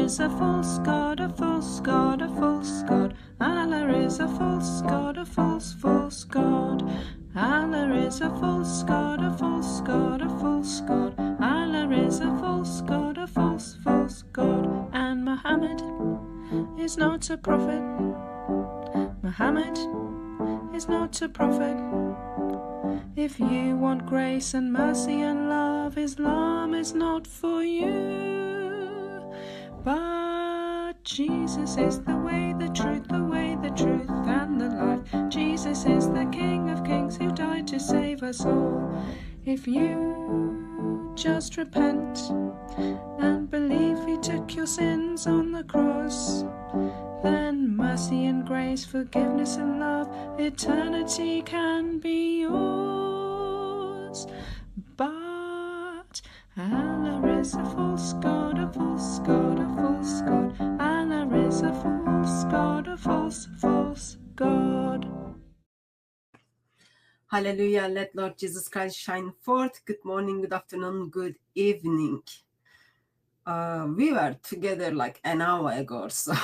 is a false god, a false god, a false god. Allah is a false god, a false god. Allah is a false god, a false god, a false god. Allah is a false god, a false god. And Mohammad is not a prophet. Muhammad is not a prophet. If you want grace and mercy and love, Islam is not for you. But Jesus is the way, the truth, and the life. Jesus is the King of Kings who died to save us all. If you just repent and believe He took your sins on the cross, then mercy and grace, forgiveness and love, eternity can be yours. But Allah is a false god, a false god, a false god. Allah is a false god, a false god. Hallelujah, let Lord Jesus Christ shine forth. Good morning, good afternoon, good evening. We were together like an hour ago or so.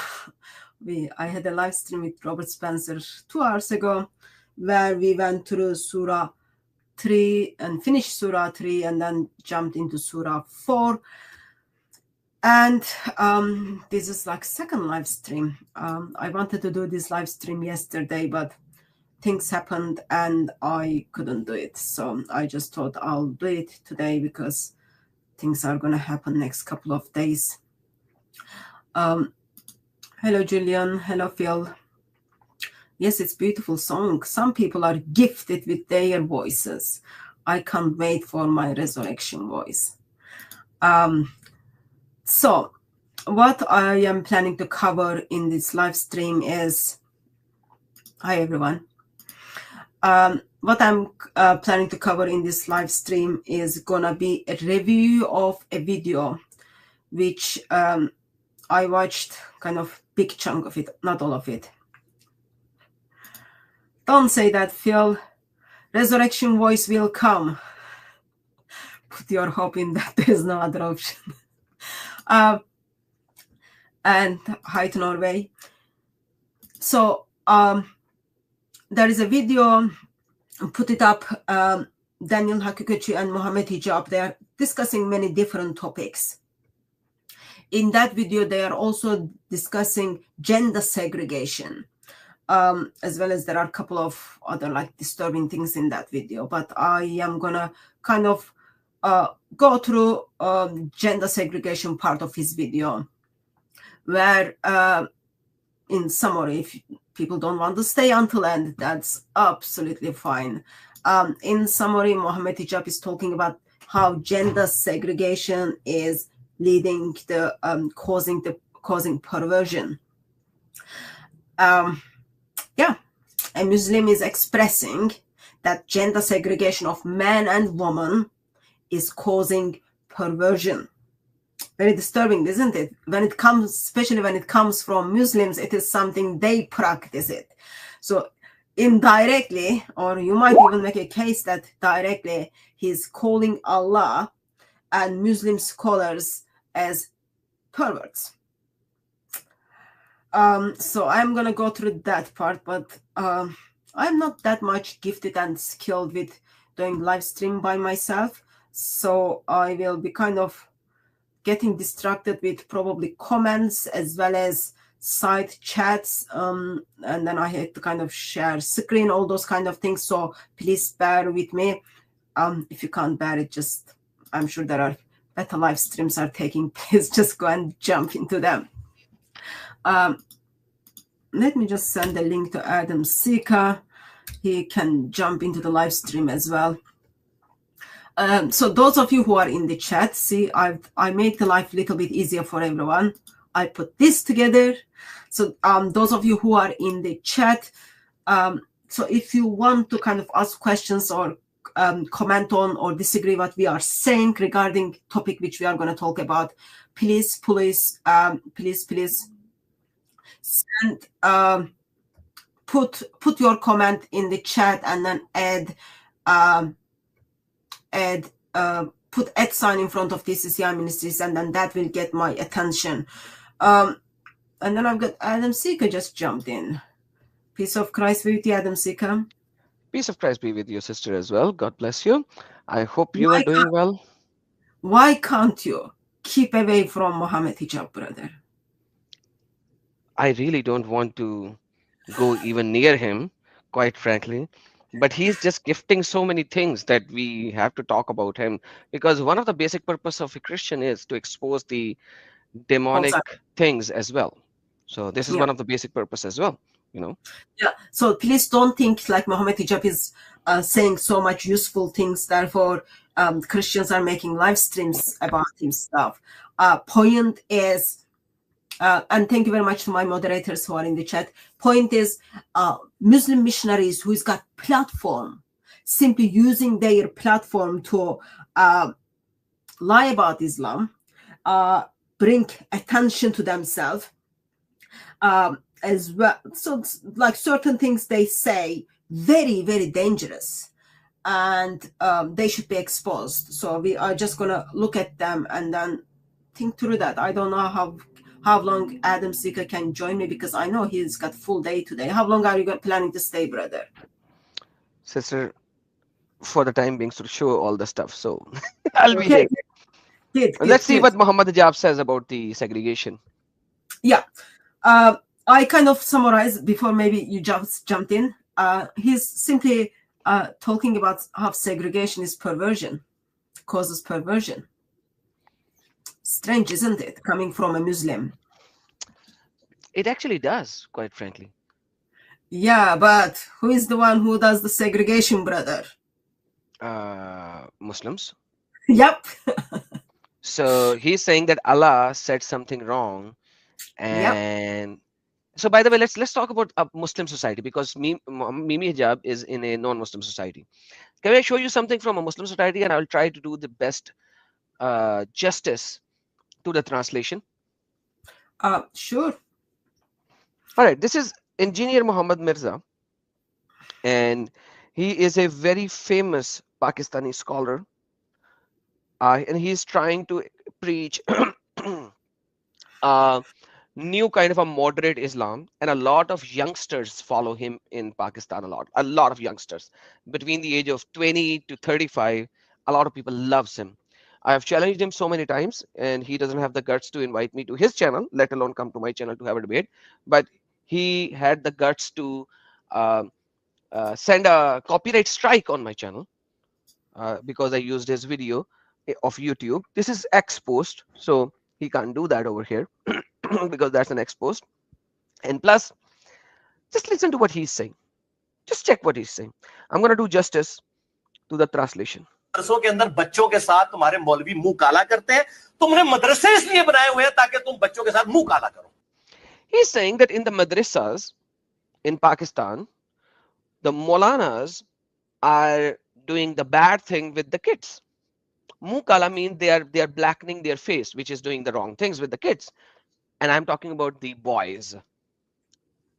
I had a live stream with Robert Spencer 2 hours ago, where we went through Surah 3 and finished Surah 3 and then jumped into Surah 4. And this is like second live stream. I wanted to do this live stream yesterday, but things happened and I couldn't do it. So I just thought I'll do it today because things are going to happen next couple of days. Hello, Julian. Hello, Phil. Yes, it's a beautiful song. Some people are gifted with their voices. I can't wait for my resurrection voice. So what I am planning to cover in this live stream is, hi, everyone. What I'm planning to cover in this live stream is gonna be a review of a video which I watched kind of big chunk of it, not all of it. Don't say that, Phil. Resurrection voice will come. Put your hope in that. There's no other option. And hi to Norway. So there is a video, put it up, Daniel Hakikuchi and Mohammad Hijab. They are discussing many different topics. In that video, they are also discussing gender segregation, as well as there are a couple of other like disturbing things in that video. But I am gonna kind of go through gender segregation part of his video, where in summary, if people don't want to stay until end, that's absolutely fine. In summary, Mohammad Hijab is talking about how gender segregation is leading the causing perversion. Yeah, a Muslim is expressing that gender segregation of man and woman is causing perversion. Very disturbing, isn't it? When it comes, especially when it comes from Muslims, it is something they practice it. So indirectly, or you might even make a case that directly, he's calling Allah and Muslim scholars as perverts. So I'm gonna go through that part, but I'm not that much gifted and skilled with doing live stream by myself, so I will be kind of getting distracted with probably comments as well as side chats, and then I had to kind of share screen, all those kind of things. So please bear with me. If you can't bear it, just, I'm sure there are better live streams are taking place. Just go and jump into them. Let me just send a link to Adam Sika. He can jump into the live stream as well. So those of you who are in the chat, see, I made the life a little bit easier for everyone. I put this together. So those of you who are in the chat, so if you want to kind of ask questions or comment on or disagree what we are saying regarding topic which we are going to talk about, please send put your comment in the chat and then put @ in front of TCCI Ministries, and then that will get my attention. And then I've got Adam Seeker just jumped in. Peace of Christ with you, Adam Seeker. Peace of Christ be with your sister as well. God bless you. I hope you are Why doing well. can't you keep away from Mohammed Hijab, brother? I really don't want to go even near him, quite frankly. But he's just gifting so many things that we have to talk about him, because one of the basic purpose of a Christian is to expose the demonic Also, things as well. So this is yeah. one of the basic purpose as well, you know. Yeah. So please don't think like Mohammed Hijab is saying so much useful things. Therefore, Christians are making live streams about him stuff. Point is, and thank you very much to my moderators who are in the chat. Point is, Muslim missionaries who's got platform, simply using their platform to lie about Islam, bring attention to themselves. As well, so like certain things they say very, very dangerous, and they should be exposed. So we are just gonna look at them and then think through that. I don't know how long Adam Seeker can join me, because I know he's got full day today. How long are you planning to stay, brother? Sister, for the time being, to show all the stuff. So I'll be Okay, here. good, Let's good, see good. what Muhammad Hijab says about the segregation. Yeah, I kind of summarized before maybe you just jumped in. He's simply talking about how segregation is perversion, causes perversion. Strange, isn't it, coming from a Muslim? It actually does, quite frankly. Yeah, but who is the one who does the segregation, brother? Muslims. Yep. So he's saying that Allah said something wrong, Yep. and so by the way, let's talk about a Muslim society, because Mimi Hijab is in a non-Muslim society. Can I show you something from a Muslim society, and I'll try to do the best justice to the translation. Sure. All right, this is Engineer Muhammad Mirza, and he is a very famous Pakistani scholar, and he's trying to preach a new kind of a moderate Islam, and a lot of youngsters follow him in Pakistan. A lot of youngsters between the age of 20 to 35. A lot of people loves him. I have challenged him so many times, and he doesn't have the guts to invite me to his channel, let alone come to my channel to have a debate. But he had the guts to uh, send a copyright strike on my channel because I used his video of YouTube. This is exposed, so he can't do that over here because that's an exposed. And plus, just listen to what he's saying. Just check what he's saying. I'm going to do justice to the translation. मदरसों के अंदर बच्चों के साथ तुम्हारे मौलवी मुंह काला करते हैं. तुमने मदरसे इसलिए बनाए हुए हैं ताकि तुम बच्चों के साथ मुंह काला करो. He's saying that in the madrasas in Pakistan, the Maulanas are doing the bad thing with the kids. Muh kala means they are blackening their face, which is doing the wrong things with the kids. And I'm talking about the boys.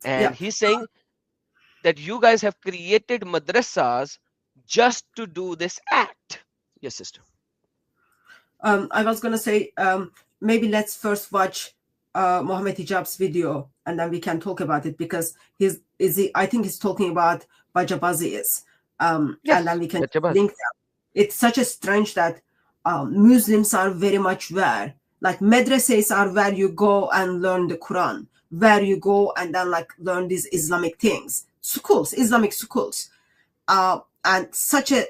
And Yeah. he's saying that you guys have created madrasas just to do this act. Yes, sister. I was gonna say maybe let's first watch Mohammed Hijab's video, and then we can talk about it, because I think he's talking about Bajabazis. Yes, And then we can Bajabaz. link them. It's such a strange that Muslims are very much where, like, madrasas are where you go and learn the Quran, where you go and then like learn these Islamic things, schools, Islamic schools. And such a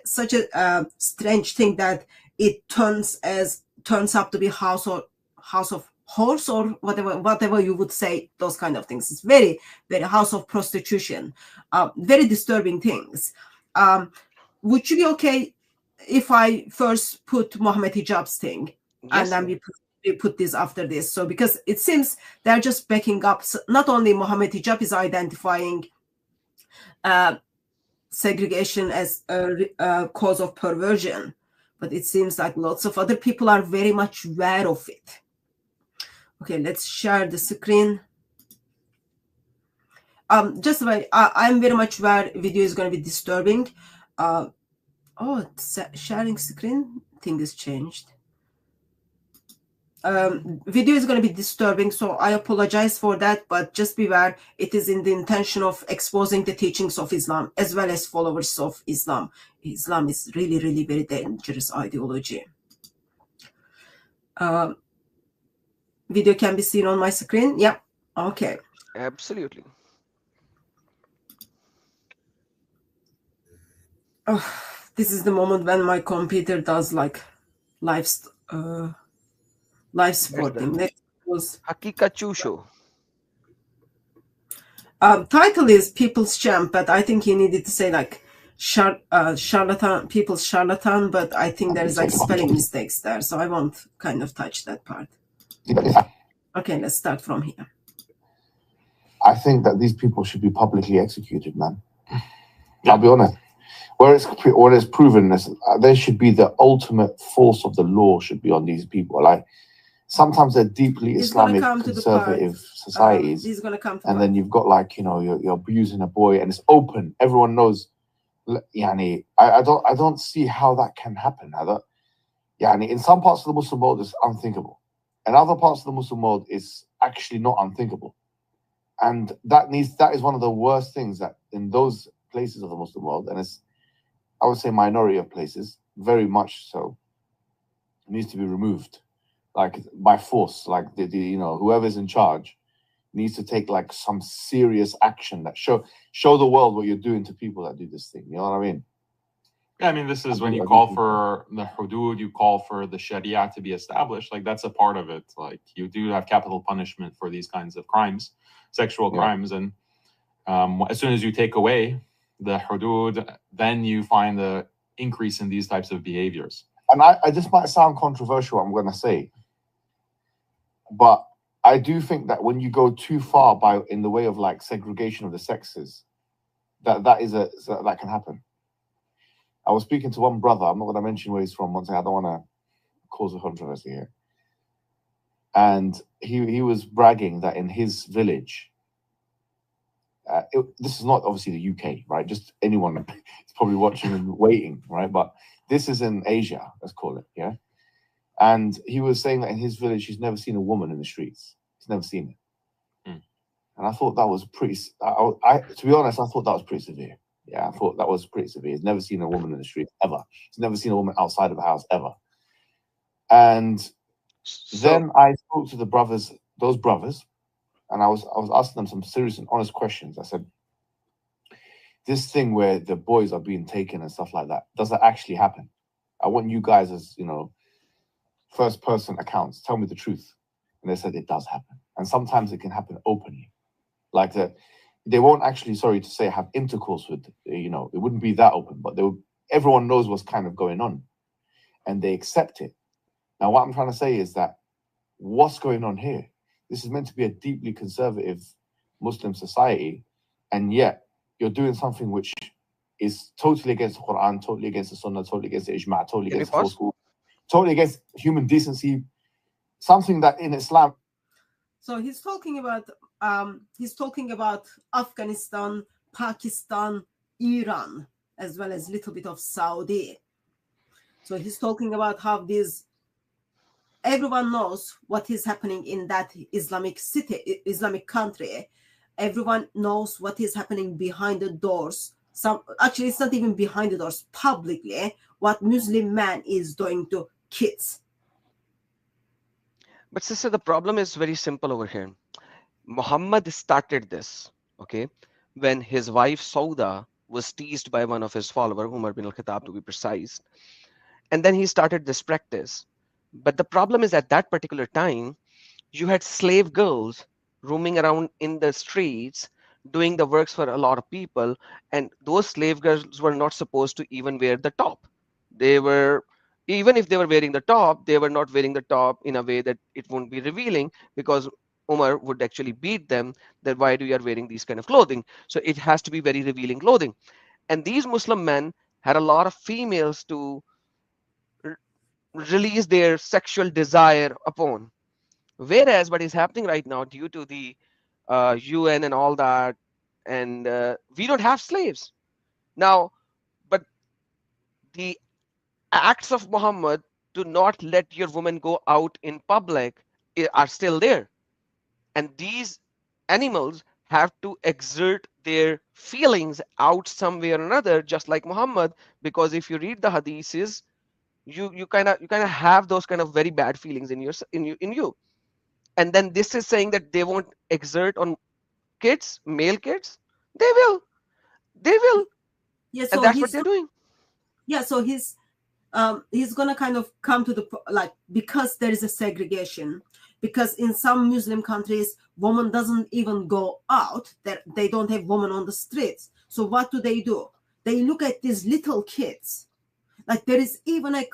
strange thing that it turns up to be house of horse, or whatever you would say, those kind of things. It's very, very house of prostitution, very disturbing things. Would you be okay if I first put Mohammed Hijab's thing, Yes, and then we put this after this? So because it seems they're just backing up, not only Mohammed Hijab is identifying segregation as a cause of perversion, but it seems like lots of other people are very much aware of it. Okay, let's share the screen. Just like I'm very much aware video is going to be disturbing. Oh, sharing screen thing is changed. video is going to be disturbing, so I apologize for that, but just beware, it is in the intention of exposing the teachings of Islam as well as followers of Islam. Islam is really, really very dangerous ideology. Video can be seen on my screen. Yeah. Okay. Absolutely. This is the moment when my computer does like live sporting. Next was Hakika Chusho. title is People's Champ, but I think he needed to say like charlatan, people's charlatan, but I think there is like spelling mistakes there, so I won't kind of touch that part. Okay, let's start from here. I think that these people should be publicly executed, man. I'll be honest. Where it's proven this, there should be the ultimate force of the law should be on these people. Like sometimes they're deeply Islamic conservative societies, he's gonna come to and then you've got like, you know, you're abusing a boy and it's open. Everyone knows. Yani, I don't see how that can happen. Yani, in some parts of the Muslim world it's unthinkable. In other parts of the Muslim world it's actually not unthinkable. And that is one of the worst things that in those places of the Muslim world, and it's, I would say, minority of places, very much so, needs to be removed, like by force. Like you know, whoever's in charge needs to take like some serious action that show the world what you're doing to people that do this thing. You know what I mean? Yeah, I mean, this is when you call for the hudud, you call for the sharia to be established. Like that's a part of it. Like you do have capital punishment for these kinds of crimes, sexual crimes, and as soon as you take away the hudud, then you find the increase in these types of behaviors. And I this might sound controversial, I'm going to say, but I do think that when you go too far in the way of like segregation of the sexes, that can happen. I was speaking to one brother. I'm not going to mention where he's from. One thing, I don't want to cause a controversy here. And he was bragging that in his village, this is not obviously the UK, right? Just anyone is probably watching and waiting, right? But this is in Asia, let's call it, yeah? And he was saying that in his village, he's never seen a woman in the streets. He's never seen it. And I thought that was pretty, to be honest, I thought that was pretty severe. Yeah, I thought that was pretty severe. He's never seen a woman in the street, ever. He's never seen a woman outside of a house, ever. And then I spoke to those brothers, and I was asking them some serious and honest questions. I said, this thing where the boys are being taken and stuff like that, does that actually happen? I want you guys as, you know, first person accounts, tell me the truth. And they said it does happen. And sometimes it can happen openly. Like they won't actually, sorry to say, have intercourse with, you know, it wouldn't be that open, but everyone knows what's kind of going on and they accept it. Now, what I'm trying to say is that what's going on here? This is meant to be a deeply conservative Muslim society, and yet you're doing something which is totally against the Quran, totally against the Sunnah, totally against the Ijma', totally against the school, totally against human decency, something that in Islam. So he's talking about Afghanistan, Pakistan, Iran, as well as a little bit of Saudi. So he's talking about how everyone knows what is happening in that Islamic city, Islamic country. Everyone knows what is happening behind the doors. Actually, it's not even behind the doors, publicly, what Muslim man is doing to kids. But sister, the problem is very simple over here. Muhammad started this, okay, when his wife Sauda was teased by one of his followers, Umar bin al-Khattab to be precise. And then he started this practice. But the problem is at that particular time, you had slave girls roaming around in the streets, doing the works for a lot of people. And those slave girls were not supposed to even wear the top. Even if they were wearing the top, they were not wearing the top in a way that it won't be revealing, because Umar would actually beat them that why do you are wearing these kind of clothing? So it has to be very revealing clothing. And these Muslim men had a lot of females to release their sexual desire upon. Whereas what is happening right now due to the UN and all that, and we don't have slaves now, but the acts of Muhammad to not let your woman go out in public are still there. And these animals have to exert their feelings out some way or another, just like Muhammad, because if you read the hadiths, you kind of have those kind of very bad feelings in you. And then this is saying that they won't exert on kids, male kids. They will. Yeah, And so that's what they're doing. Yeah, so he's gonna kind of come to the like, because there is a segregation, because in some Muslim countries woman doesn't even go out, they don't have women on the streets. So what do? They look at these little kids. Like, there is even a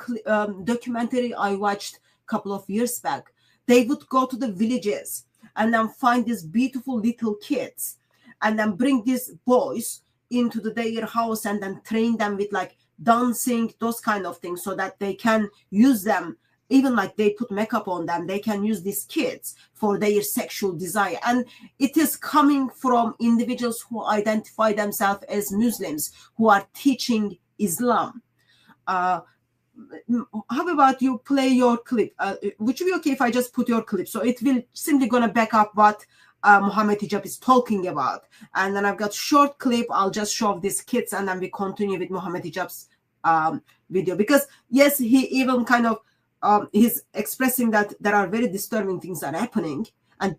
documentary I watched a couple of years back. They would go to the villages and then find these beautiful little kids and then bring these boys into their house and then train them with like dancing, those kind of things, so that they can use them. Even like they put makeup on them, they can use these kids for their sexual desire. And it is coming from individuals who identify themselves as Muslims, who are teaching Islam. How about you play your clip? Would you be okay if I just put your clip? So it will simply gonna back up what Mohammed Hijab is talking about. And then I've got short clip. I'll just show these kids and then we continue with Mohammed Hijab's video. Because yes, he even kind of he's expressing that there are very disturbing things that are happening. And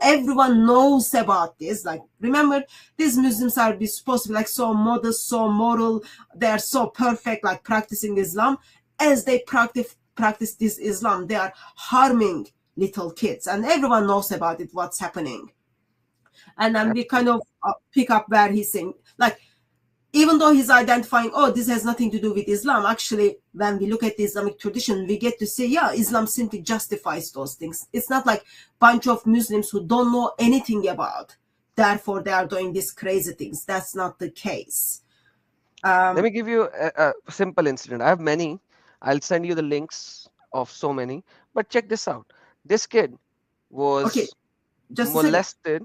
everyone knows about this. Like, remember, these Muslims are supposed to be like so modest, so moral. They are so perfect, like practicing Islam. As they practice this Islam, they are harming little kids. And everyone knows about it, what's happening. And then we kind of pick up where he's saying, like, even though he's identifying, oh, this has nothing to do with Islam, actually, when we look at the Islamic tradition, we get to say, yeah, Islam simply justifies those things. It's not like a bunch of Muslims who don't know anything about, therefore they are doing these crazy things. That's not the case. Let me give you a simple incident. I have many. I'll send you the links of so many. But check this out. This kid was molested.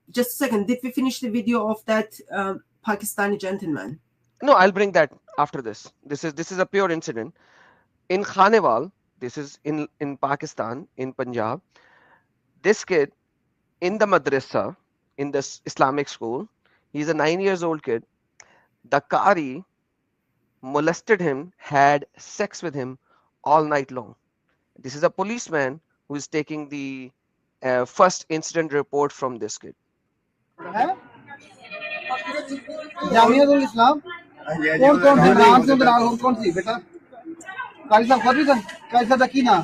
Just a second. Did we finish the video of that Pakistani gentleman? No, I'll bring that after this. This is a pure incident. In Khanewal, this is in Pakistan, in Punjab, this kid in the madrasa, in this Islamic school, he's a 9-year-old kid. The Qari molested him, had sex with him all night long. This is a policeman who is taking the first incident report from this kid. Jamiatul इस्लाम कौन से नाम से नाम कौन सी बेटा कारी साहब फरीदन कारी साहब की नाम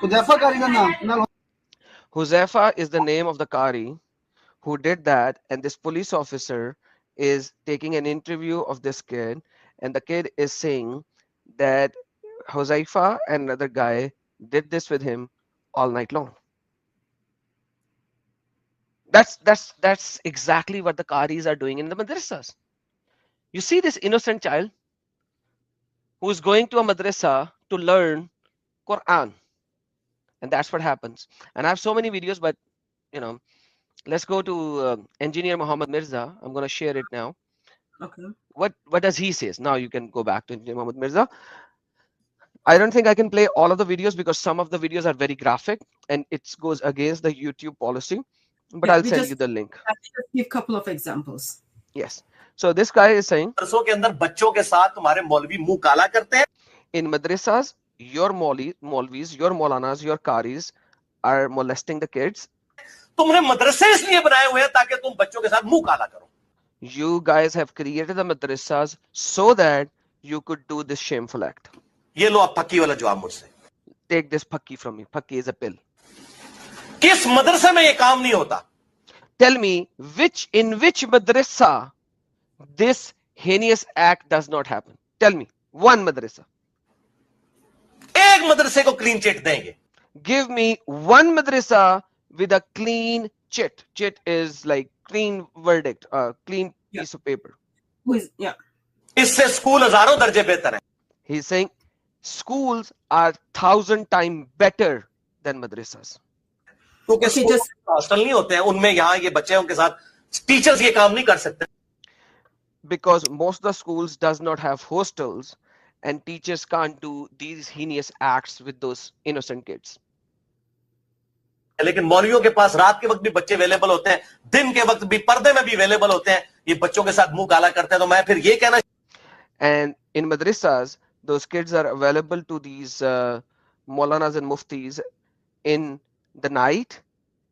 हुजैफा कारी का नाम Huzaifa is the name of the Qari who did that, and this police officer is taking an interview of this kid, and the kid is saying that Huzaifa and another guy did this with him all night long. That's exactly what the Qaris are doing in the madrasas. You see this innocent child who is going to a madrasa to learn Quran, and that's what happens. And I have so many videos, but let's go to engineer Mohammad Mirza. I'm going to share it now. Okay. What does he say? Now you can go back to engineer Mohammad Mirza. I don't think I can play all of the videos because some of the videos are very graphic and it goes against the YouTube policy. But I'll send you the link. I'll just give a couple of examples. Yes. So this guy is saying, के अंदर बच्चों के साथ तुम्हारे मौलवी मुंह काला करते हैं. In madrasas, your maulvis, your maulanas, your qaris are molesting the kids. तुमने मदरसे इसलिए बनाए हुए हैं ताकि तुम बच्चों के साथ मुंह काला करो. You guys have created the madrasas so that you could do this shameful act. ये लो आप पक्की वाला जवाब मुझसे. Take this pakki from me. Pakki is a pill. किस मदरसे में ये काम नहीं होता? Tell me in which madrasa this heinous act does not happen. Tell me one madrasa. एक मदरसे को क्लीन चिट देंगे. Give me one madrasa with a clean chit. Chit is like clean verdict, clean piece of paper. इससे school हजारों दर्जे बेहतर है. He's saying schools are 1,000 times better than madrasas. क्योंकि स्कूल हॉस्टल नहीं होते हैं, उनमें यहाँ ये बच्चे उनके साथ टीचर्स ये काम नहीं कर सकते. Because most of the schools does not have hostels, and teachers can't do these heinous acts with those innocent kids. लेकिन मौलवियों के पास रात के वक्त भी बच्चे अवेलेबल होते हैं, दिन के वक्त भी पर्दे में भी अवेलेबल होते हैं, ये बच्चों के साथ मुंह काला करते हैं. तो मैं फिर ये कहना, and in madrasas those kids are available to these maulanas and muftis in the night,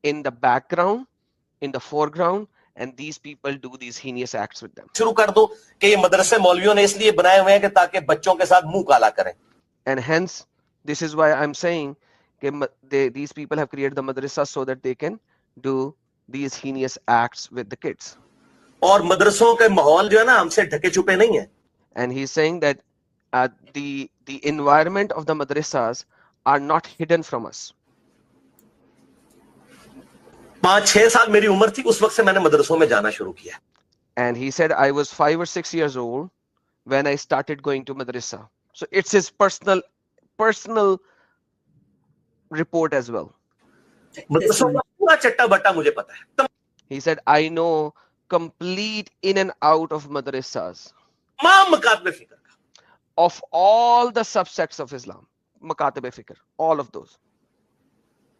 in the background, in the foreground, and these people do these heinous acts with them. शुरू कर दो कि ये मदरसे मौलवियों ने इसलिए बनाए हुए हैं कि ताकि बच्चों के साथ मुंह काला करें. And hence this is why I'm saying these people have created the madrasa so that they can do these heinous acts with the kids. और मदरसों के माहौल जो है ना हमसे ढके छुपे नहीं है. And he's saying that the environment of the madrasas are not hidden from us. 5-6 साल मेरी उम्र थी, उस वक्त से मैंने मदरसों में जाना शुरू किया. And he said I was 5 or 6 years old when I started going to madrasa. So it's his personal report as well. मदरसों का पूरा चट्टा बट्टा मुझे पता है. He said I know complete in and out of madrasas, तमाम मकातब फिक्र का, of all the subsects of Islam, makatib fikr, all of those.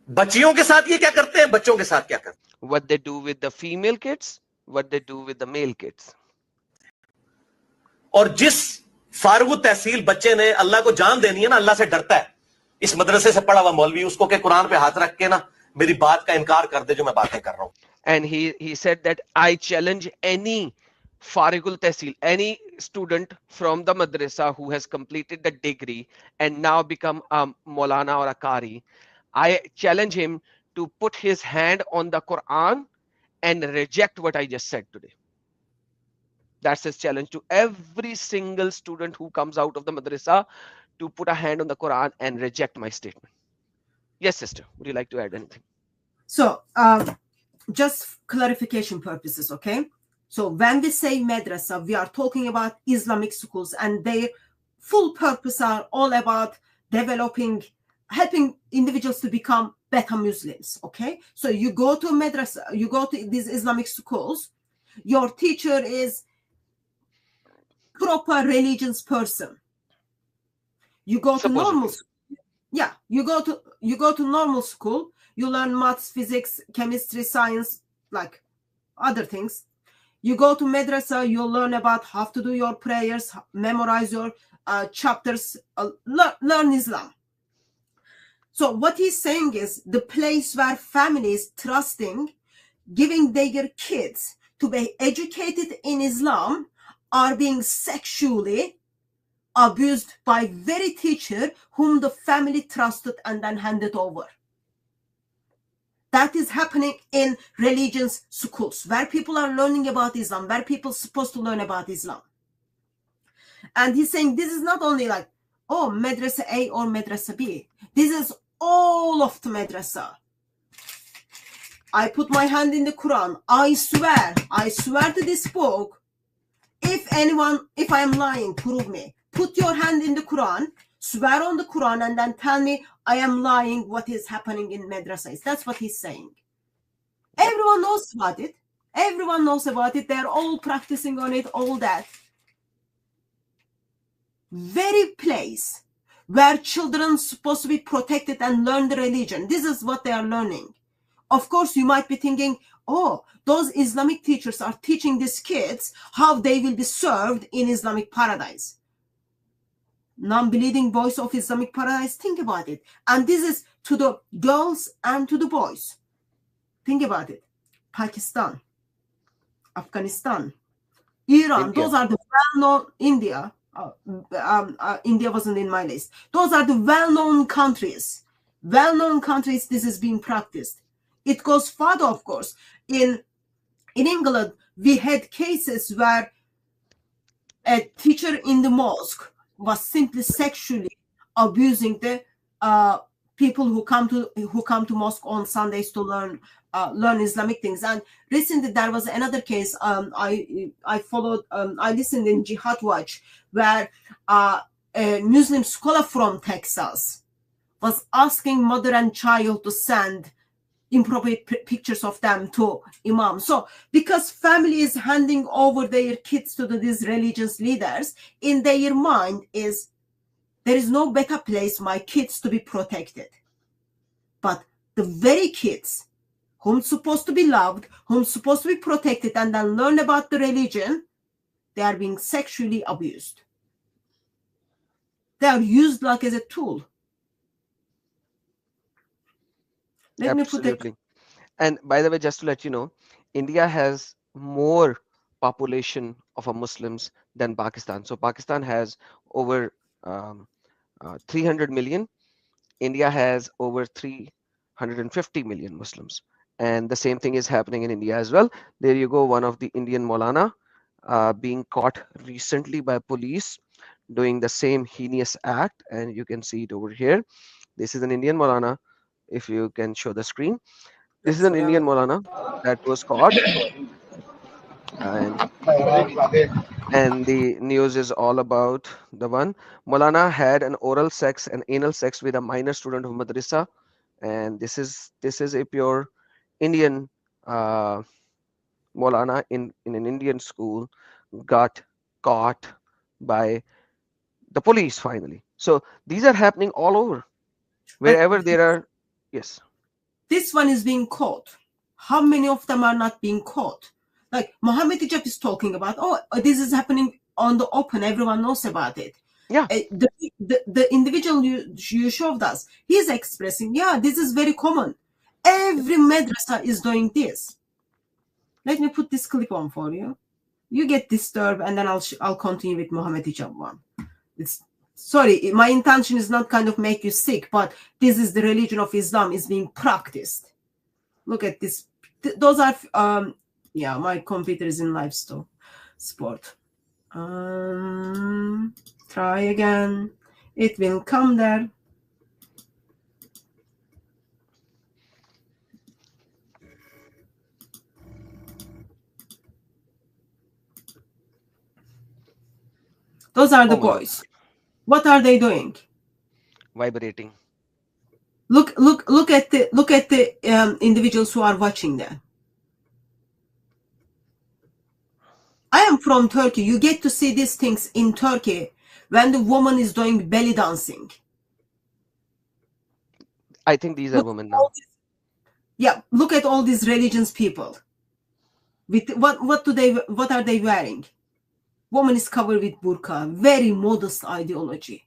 बच्चियों के साथ ये क्या करते हैं, बच्चों के साथ क्या करते हैं, What they do with the female kids, what they do with the male kids. और जिस फारूक तहसील बच्चे ने अल्लाह को जान देनी है ना, अल्लाह से डरता है, इस मदरसे से पढ़ा हुआ मौलवी उसको के कुरान पे हाथ रख के ना मेरी बात का इनकार कर दे जो मैं बातें कर रहा हूं. And he said that I challenge any Farigul Tehsil, any student from the madrasa who has completed the degree and now become a Maulana or a Qari, I challenge him to put his hand on the Quran and reject what I just said today. That's his challenge to every single student who comes out of the madrasa, to put a hand on the Quran and reject my statement. Yes, sister, would you like to add anything? So, just clarification purposes, okay? So when we say madrasa, we are talking about Islamic schools, and their full purpose are all about developing, helping individuals to become better Muslims, okay? So you go to madrasa, you go to these Islamic schools, your teacher is proper religious person. You go to normal school. Yeah, you go to normal school, you learn maths, physics, chemistry, science, like other things. You go to madrasa, you learn about how to do your prayers, memorize your chapters, learn Islam. So what he's saying is the place where families trusting, giving their kids to be educated in Islam are being sexually abused by very teacher whom the family trusted and then handed over. That is happening in religious schools where people are learning about Islam, where people are supposed to learn about Islam. And he's saying this is not only like, oh, Madrasa A or Madrasa B. This is all of the Madrasa. I put my hand in the Quran. I swear to this book. If I am lying, prove me. Put your hand in the Quran, swear on the Quran, and then tell me I am lying what is happening in madrasas. That's what he's saying. Everyone knows about it. Everyone knows about it. They're all practicing on it, all that. Very place where children are supposed to be protected and learn the religion. This is what they are learning. Of course, you might be thinking, oh, those Islamic teachers are teaching these kids how they will be served in Islamic paradise. Non-believing voice of Islamic paradise, think about it. And this is to the girls and to the boys. Think about it. Pakistan, Afghanistan, Iran, India. those are the well-known, India. India wasn't in my list. Those are the well-known countries. Well-known countries, this is being practiced. It goes further, of course. In England, we had cases where a teacher in the mosque was simply sexually abusing the people who come to mosque on Sundays to learn Islamic things. And recently there was another case I listened in Jihad Watch, where a Muslim scholar from Texas was asking mother and child to send inappropriate pictures of them to imam. So because family is handing over their kids to these religious leaders, in their mind is There is no better place my kids to be protected. But the very kids whom supposed to be loved, whom supposed to be protected, and then learn about the religion, they are being sexually abused. They are used like as a tool. Let me put it. Absolutely. And by the way, just to let you know, India has more population of a Muslims than Pakistan. So Pakistan has over 300 million. India has over 350 million Muslims. And the same thing is happening in India as well. There you go, one of the Indian Maulana being caught recently by police doing the same heinous act. And you can see it over here. This is an Indian Maulana. If you can show the screen, this is an Indian Maulana that was caught, and the news is all about the one Maulana had an oral sex and anal sex with a minor student of madrasa, and this is a pure Indian Maulana in an Indian school got caught by the police finally. So these are happening all over, wherever there are. Yes. This one is being caught. How many of them are not being caught? Like Mohammad Hijab is talking about, oh, this is happening on the open. Everyone knows about it. Yeah. The individual you showed us, he's expressing, yeah, this is very common. Every madrasa is doing this. Let me put this clip on for you. You get disturbed, and then I'll continue with Mohammad Hijab one. Sorry, my intention is not kind of make you sick, but this is the religion of Islam is being practiced. Look at this. Those are, yeah, my computer is in live sport. Try again. It will come there. Those are the boys. What are they doing? Vibrating. Look at the individuals who are watching them. I am from Turkey. You get to see these things in Turkey when the woman is doing belly dancing. I think these are women now. Yeah, look at all these religions people. With what are they wearing? Woman is covered with burqa, very modest ideology.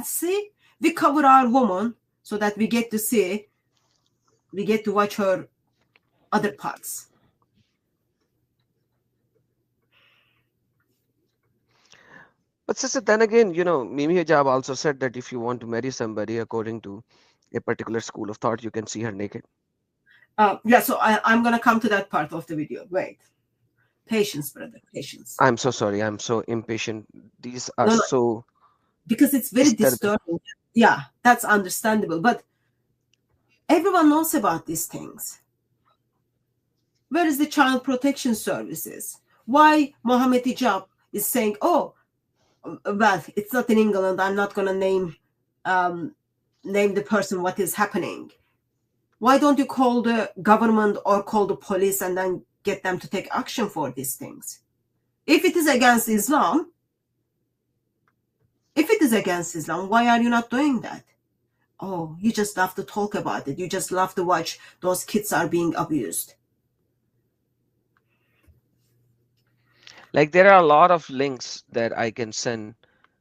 See, we cover our woman so that we get to watch her other parts. But sister, then again, Mimi Hijab also said that if you want to marry somebody according to a particular school of thought, you can see her naked. Yeah, so I'm going to come to that part of the video. Wait. Patience, brother, patience. I'm so sorry. I'm so impatient. These are so... Because it's very disturbing. Yeah, that's understandable. But everyone knows about these things. Where is the child protection services? Why Mohammad Hijab is saying, oh, well, it's not in England. I'm not going to name the person what is happening. Why don't you call the government or call the police and then get them to take action for these things? If it is against Islam, why are you not doing that? Oh, you just love to talk about it. You just love to watch those kids are being abused. Like there are a lot of links that I can send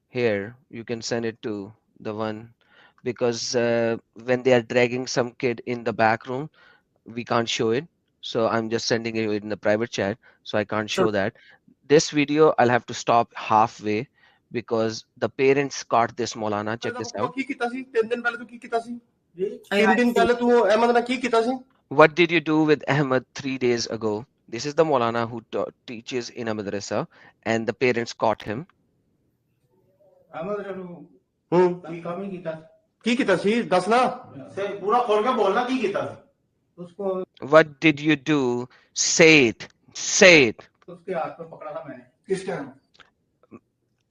here. You can send it to the one, because when they are dragging some kid in the back room, we can't show it. So I'm just sending it in the private chat. So I can't show that. This video, I'll have to stop halfway because the parents caught this Maulana. Check this out. What did you do with Ahmed 3 days ago? This is the Maulana who teaches in a madrasa, and the parents caught him. What did you do? Say it. Say it.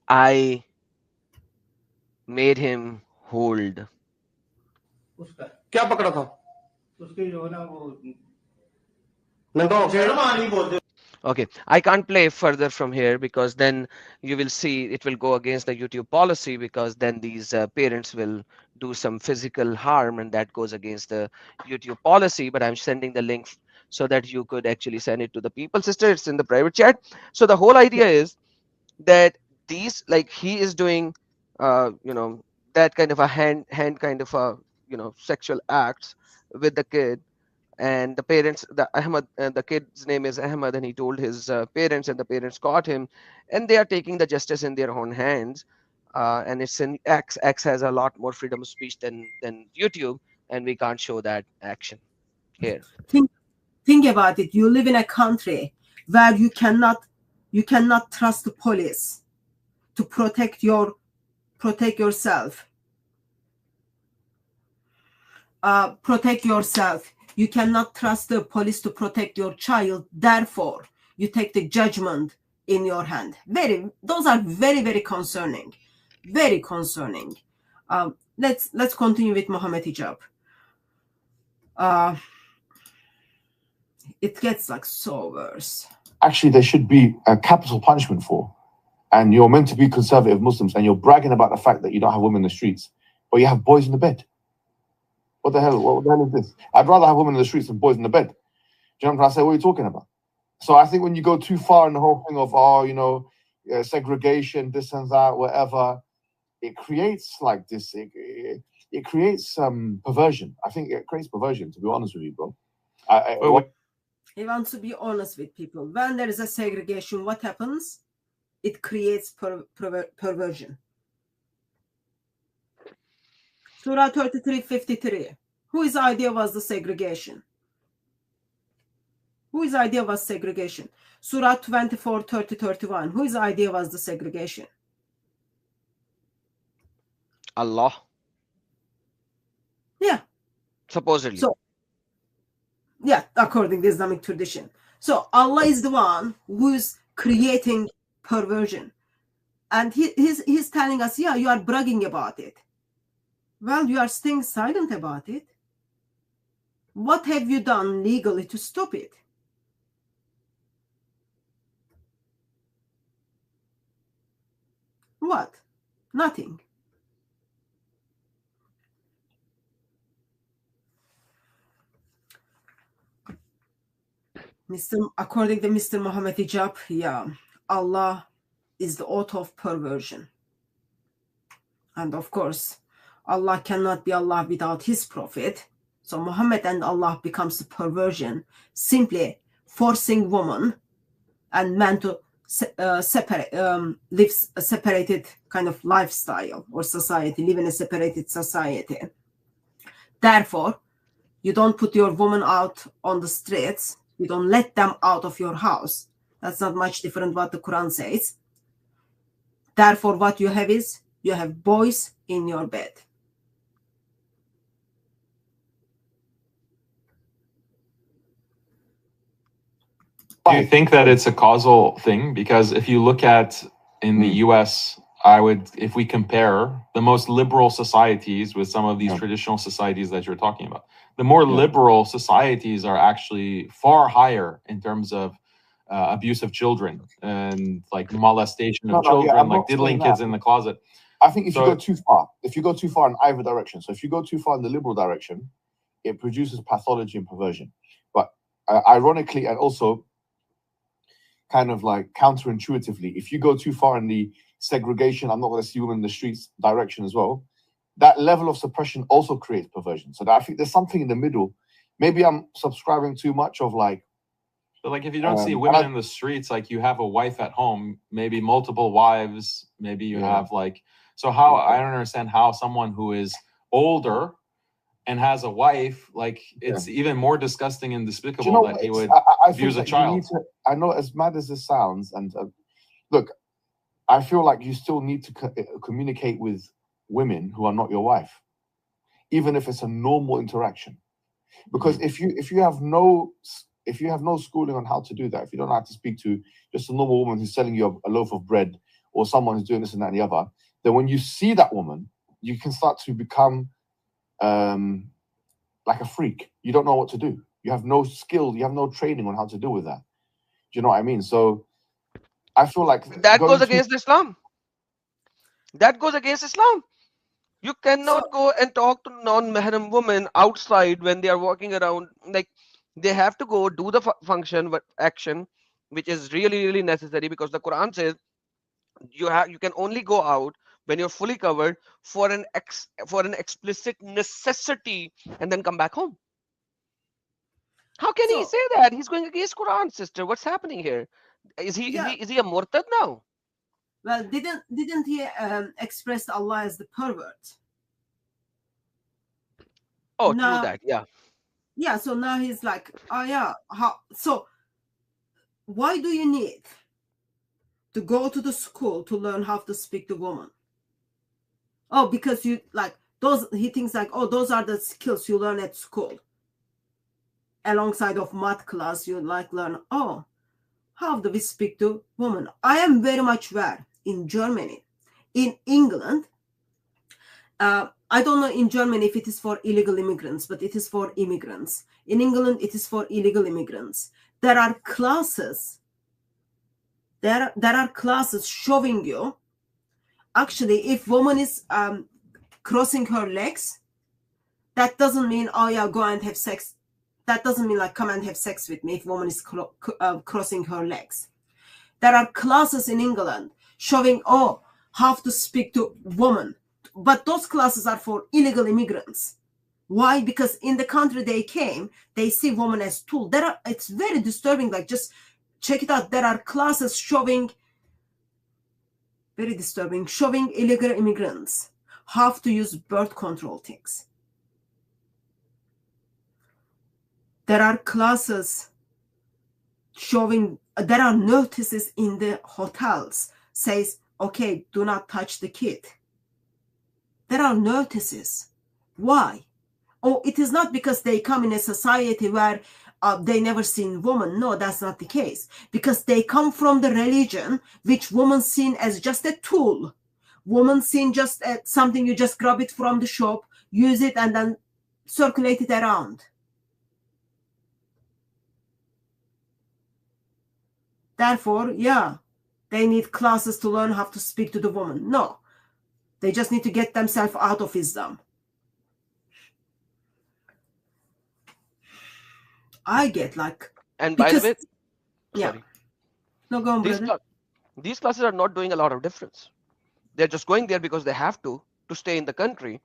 I made him hold. Okay, I can't play further from here because then you will see it will go against the YouTube policy, because then these parents will do some physical harm, and that goes against the YouTube policy. But I'm sending the link so that you could actually send it to the people. Sister, it's in the private chat. So the whole idea is that these, like, he is doing that kind of a hand kind of a sexual acts with the kid, and the parents, the Ahmad, the kid's name is Ahmad, and he told his parents, and the parents caught him, and they are taking the justice in their own hands. And it's in X has a lot more freedom of speech than YouTube, and we can't show that action here. Think about it. You live in a country where you cannot trust the police to protect yourself. Protect yourself. You cannot trust the police to protect your child. Therefore, you take the judgment in your hand. Those are very, very concerning. Very concerning. Let's continue with Mohammed Hijab. It gets like so worse. Actually, there should be a capital punishment for. And you're meant to be conservative Muslims, and you're bragging about the fact that you don't have women in the streets, but you have boys in the bed. What the hell is this? I'd rather have women in the streets than boys in the bed. Do you know what I'm trying to say? What are you talking about? So I think when you go too far in the whole thing of, segregation, this and that, whatever, it creates like this, it creates perversion. I think it creates perversion, to be honest with you, bro. He wants to be honest with people. When there is a segregation, what happens? It creates perversion. Surah 33:53. Whose idea was the segregation? Whose idea was segregation? Surah 24:30-31. Whose idea was the segregation? Allah. Yeah. Supposedly. So, yeah, according to Islamic tradition. So Allah is the one who's creating perversion. And he's telling us, yeah, you are bragging about it. Well, you are staying silent about it. What have you done legally to stop it? What? Nothing. According to Mr. Mohammed Hijab, yeah, Allah is the author of perversion. And of course, Allah cannot be Allah without his prophet. So Muhammad and Allah becomes the perversion, simply forcing woman and man to live a separated kind of lifestyle or society, live in a separated society. Therefore, you don't put your woman out on the streets. You don't let them out of your house. That's not much different what the Quran says. Therefore, what you have is, you have boys in your bed. Do you think that it's a causal thing? Because if you look at in the US, if we compare the most liberal societies with some of these traditional societies that you're talking about, the more liberal societies are actually far higher in terms of abuse of children and like molestation of children, like diddling kids in the closet. I think if you go too far in either direction, so if you go too far in the liberal direction, it produces pathology and perversion. But ironically, and also kind of like counterintuitively, if you go too far in the segregation, I'm not going to see women in the streets direction as well, that level of suppression also creates perversion. So that I think there's something in the middle. Maybe I'm subscribing too much of like, but like if you don't see women in the streets, like you have a wife at home, maybe multiple wives, maybe you have like, so how, I don't understand how someone who is older and has a wife, like it's even more disgusting and despicable that he would abuse a child. I know, as mad as this sounds, and look, I feel like you still need to communicate with women who are not your wife, even if it's a normal interaction. Because if you have no schooling on how to do that, if you don't know how to speak to just a normal woman who's selling you a loaf of bread, or someone who's doing this and that and the other, then when you see that woman, you can start to become like a freak. You don't know what to do. You have no skill. You have no training on how to deal with that. you know what I mean? So I feel like That going goes too against Islam. That goes against Islam. You cannot go and talk to non-mahram women outside when they are walking around. Like, they have to go do the function, but action, which is really, really necessary, because the Quran says you can only go out when you're fully covered for an explicit necessity, and then come back home. How can he So say that? He's going against Quran, sister. What's happening here? Is he yeah, is he a murtad now? well, didn't he express Allah as the pervert? Oh, true Now, that. Yeah. yeah, so now he's like, oh yeah, so why do you need to go to the school to learn how to speak to women? Oh, because you like those, he thinks like, oh, those are the skills you learn at school. Alongside of math class, you like learn, oh, how do we speak to women? I am very much aware in Germany, in England, I don't know in Germany if it is for illegal immigrants, but it is for immigrants. In England, it is for illegal immigrants. There are classes. There are classes showing you, actually, if woman is crossing her legs, that doesn't mean, oh yeah, go and have sex. That doesn't mean like come and have sex with me if woman is crossing her legs. There are classes in England showing, oh, how to speak to women. But those classes are for illegal immigrants. Why? Because in the country they came, they see women as tool. It's very disturbing. Like, just check it out. There are classes showing, very disturbing, showing illegal immigrants how to use birth control things. There are classes showing, there are notices in the hotels says, okay, do not touch the kid. There are notices. Why? Oh, it is not because they come in a society where they never seen woman. No, that's not the case. Because they come from the religion which woman seen as just a tool. Woman seen just something you just grab it from the shop, use it, and then circulate it around. Therefore, yeah, they need classes to learn how to speak to the woman. No, they just need to get themselves out of Islam. I get like, And by the way, yeah, sorry, no, go on, brother. These classes are not doing a lot of difference. They're just going there because they have to stay in the country,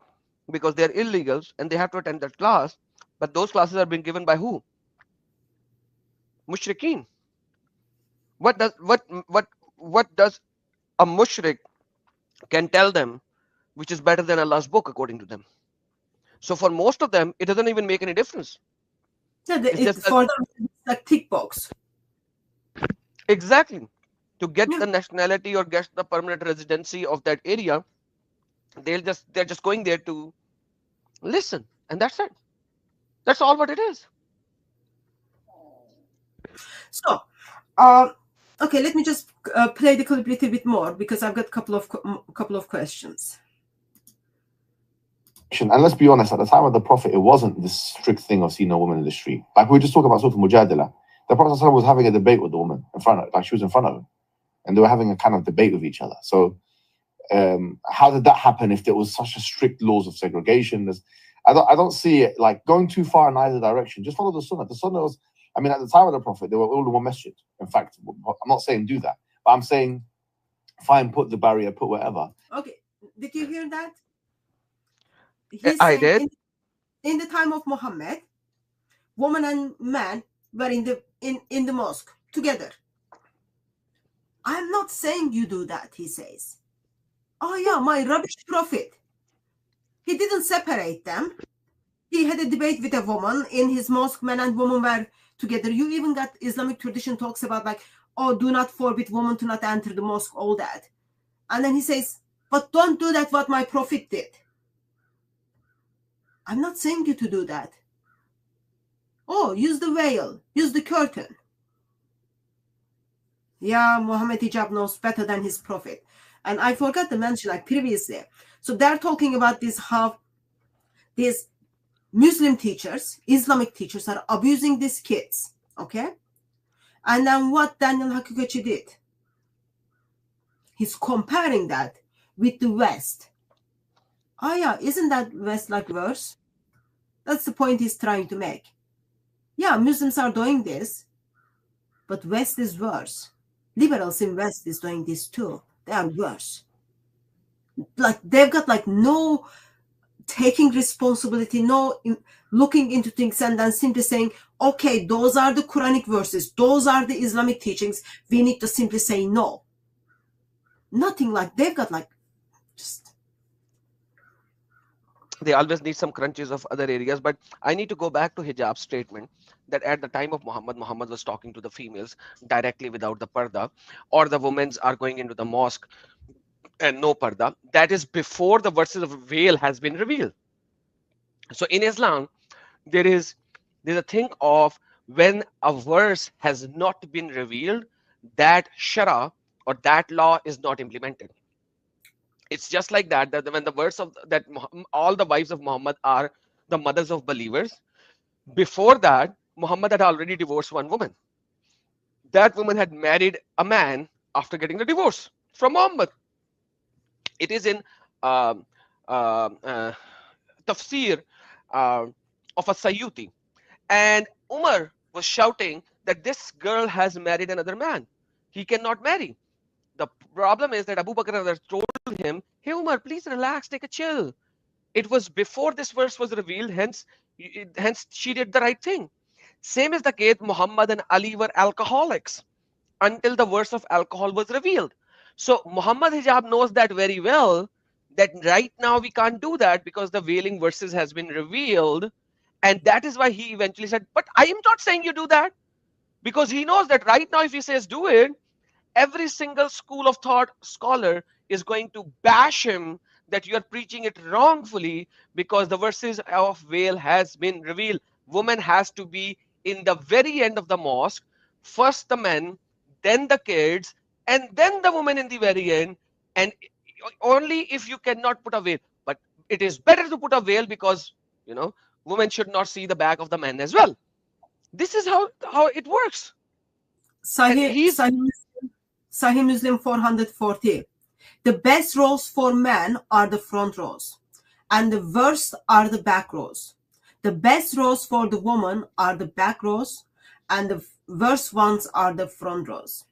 because they're illegals and they have to attend that class. But those classes are being given by who? Mushrikeen. What does a mushrik can tell them which is better than Allah's book according to them? So for most of them, it doesn't even make any difference. Yeah, it's for them, it's like tick box. Exactly. To get the nationality or get the permanent residency of that area, they're just going there to listen, and that's it. That's all what it is. So, okay, let me just play the clip a little bit more, because I've got a couple of questions. And let's be honest, at the time of the Prophet, it wasn't this strict thing of seeing a woman in the street. Like we were just talking about Surah Mujadila. The Prophet was having a debate with the woman in front of, like she was in front of him, and they were having a kind of debate with each other. So how did that happen if there was such a strict laws of segregation? I don't see it like going too far in either direction. Just follow the Sunnah. The Sunnah was, I mean, at the time of the Prophet, they were all in one masjid. In fact, I'm not saying do that, but I'm saying fine, put the barrier, put whatever. Okay, did you hear that? I did. In the time of Mohammed, woman and man were in the mosque together. I'm not saying you do that, he says. Oh yeah, my rubbish prophet. He didn't separate them. He had a debate with a woman in his mosque. Man and woman were together. You even got Islamic tradition talks about like, oh, do not forbid woman to not enter the mosque, all that. And then he says, but don't do that what my prophet did. I'm not saying you to do that. Oh, use the veil, use the curtain. Yeah, Mohammed Hijab knows better than his prophet. And I forgot to mention like previously. So they're talking about this, how these Muslim teachers, Islamic teachers are abusing these kids. Okay. And then what Daniel Hakukochi did? He's comparing that with the West. Oh yeah, isn't that West like worse? That's the point he's trying to make. Yeah, Muslims are doing this, but West is worse. Liberals in West is doing this too. They are worse. Like they've got like no taking responsibility, no looking into things and then simply saying, okay, those are the Quranic verses, those are the Islamic teachings, we need to simply say no. Nothing like they've got like just they always need some crunches of other areas. But I need to go back to hijab statement that at the time of Muhammad was talking to the females directly without the parda, or the women are going into the mosque and no parda. That is before the verses of veil has been revealed. So in Islam, there's a thing of when a verse has not been revealed, that shara or that law is not implemented. It's just like that when the verse of that all the wives of Muhammad are the mothers of believers, before that Muhammad had already divorced one woman. That woman had married a man after getting the divorce from Muhammad. It is in um, tafsir of a Sayyuti. And Umar was shouting that this girl has married another man. He cannot marry. The problem is that Abu Bakr told him, hey Umar, please relax, take a chill. It was before this verse was revealed, hence she did the right thing. Same is the case, Muhammad and Ali were alcoholics until the verse of alcohol was revealed. So Muhammad Hijab knows that very well, that right now we can't do that because the veiling verses has been revealed. And that is why he eventually said, but I am not saying you do that. Because he knows that right now if he says do it, every single school of thought scholar is going to bash him that you are preaching it wrongfully because the verses of veil has been revealed. Woman has to be in the very end of the mosque, first the men, then the kids, and then the woman in the very end, and only if you cannot put a veil. But it is better to put a veil because, women should not see the back of the men as well. This is how it works. Sahih Muslim 440. The best rows for men are the front rows, and the worst are the back rows. The best rows for the woman are the back rows, and the worst ones are the front rows.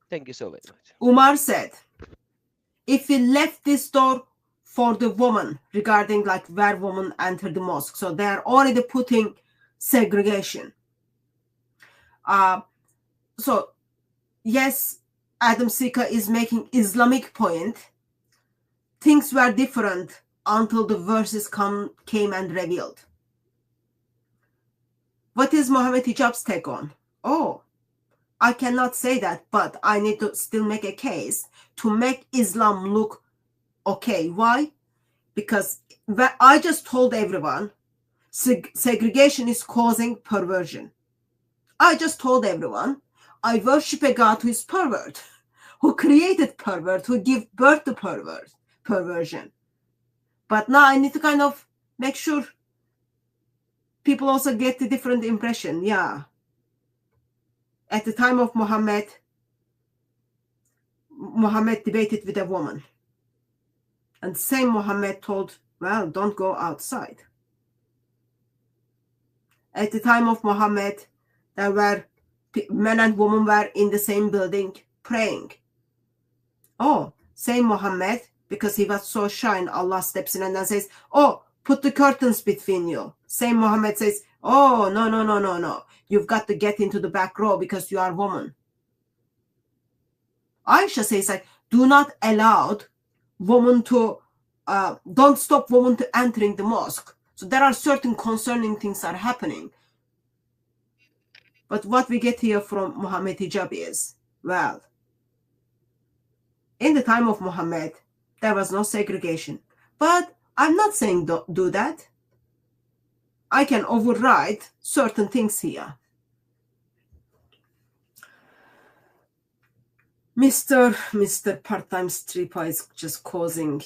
Thank you so very much. Umar said, if we left this door for the woman, regarding like where women enter the mosque, so they are already putting segregation. So yes, Adam Sika is making Islamic point. Things were different until the verses came and revealed. What is Mohammed Hijab's take on? Oh, I cannot say that, but I need to still make a case to make Islam look okay. Why? Because I just told everyone segregation is causing perversion. I just told everyone I worship a God who is pervert, who created pervert, who gave birth to perversion. But now I need to kind of make sure people also get the different impression. Yeah. At the time of Muhammad debated with a woman. And same Muhammad told, well, don't go outside. At the time of Muhammad, there were men and women were in the same building praying. Oh, same Muhammad, because he was so shy, and Allah steps in and then says, oh, put the curtains between you. Same Muhammad says, oh, no. You've got to get into the back row because you are a woman. Aisha says, like, do not allow women to, don't stop women to entering the mosque. So there are certain concerning things that are happening. But what we get here from Muhammad Hijab is, well, in the time of Muhammad, there was no segregation. But I'm not saying do that. I can override certain things here. Mr. Part-time stripper is just causing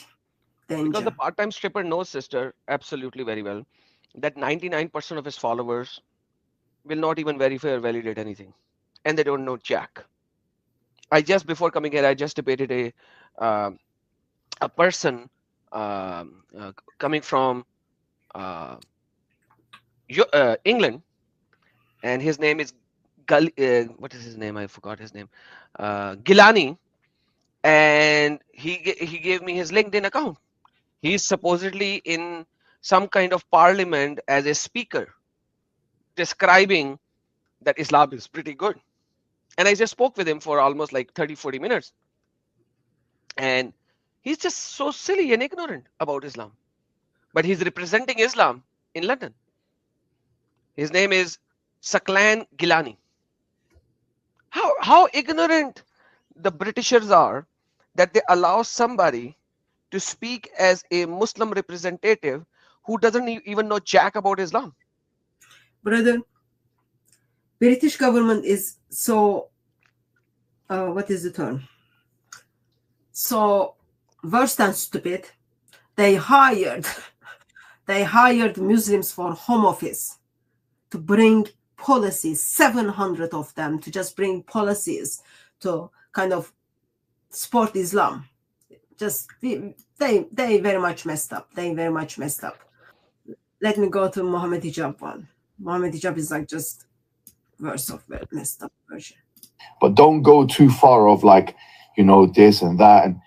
danger. Because the part-time stripper knows, sister, absolutely very well, that 99% of his followers will not even verify or validate anything. and they don't know jack. Before coming here, I just debated a person coming from uh, England, and his name is what is his name? I forgot his name. Gilani, and he gave me his LinkedIn account. He's supposedly in some kind of parliament as a speaker, describing that Islam is pretty good. And I just spoke with him for almost like 30-40 minutes, and he's just so silly and ignorant about Islam. But he's representing Islam in London. His name is Saklan Gilani. How ignorant the Britishers are that they allow somebody to speak as a Muslim representative who doesn't even know jack about Islam. Brother, British government is so, what is the term? So worse than stupid. They hired Muslims for Home Office to bring policies, 700 of them, to just bring policies to kind of support Islam. Just they very much messed up. They very much messed up. Let me go to Mohammad Hijab one. Mohammad Hijab is like just worse of messed up version. But don't go too far of like, you know, this and that, and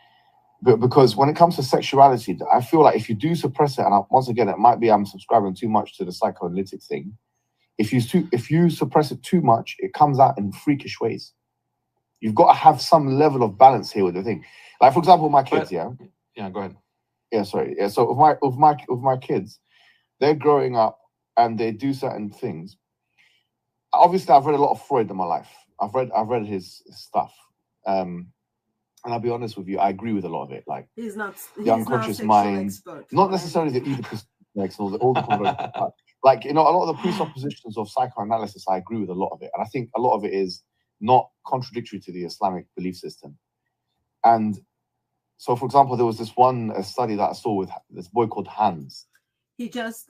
because when it comes to sexuality, I feel like if you do suppress it, and once again, it might be I'm subscribing too much to the psychoanalytic thing. If you suppress it too much, it comes out in freakish ways. You've got to have some level of balance here with the thing. Like, for example, my kids, go ahead. Yeah, sorry. Yeah, so with my kids, they're growing up and they do certain things. Obviously, I've read a lot of Freud in my life. I've read his stuff. And I'll be honest with you, I agree with a lot of it. Like he's the unconscious mind, expert, not necessarily the Oedipus complex and all the like, you know, a lot of the presuppositions of psychoanalysis, I agree with a lot of it. And I think a lot of it is not contradictory to the Islamic belief system. And so, for example, there was this one study that I saw with this boy called Hans. He just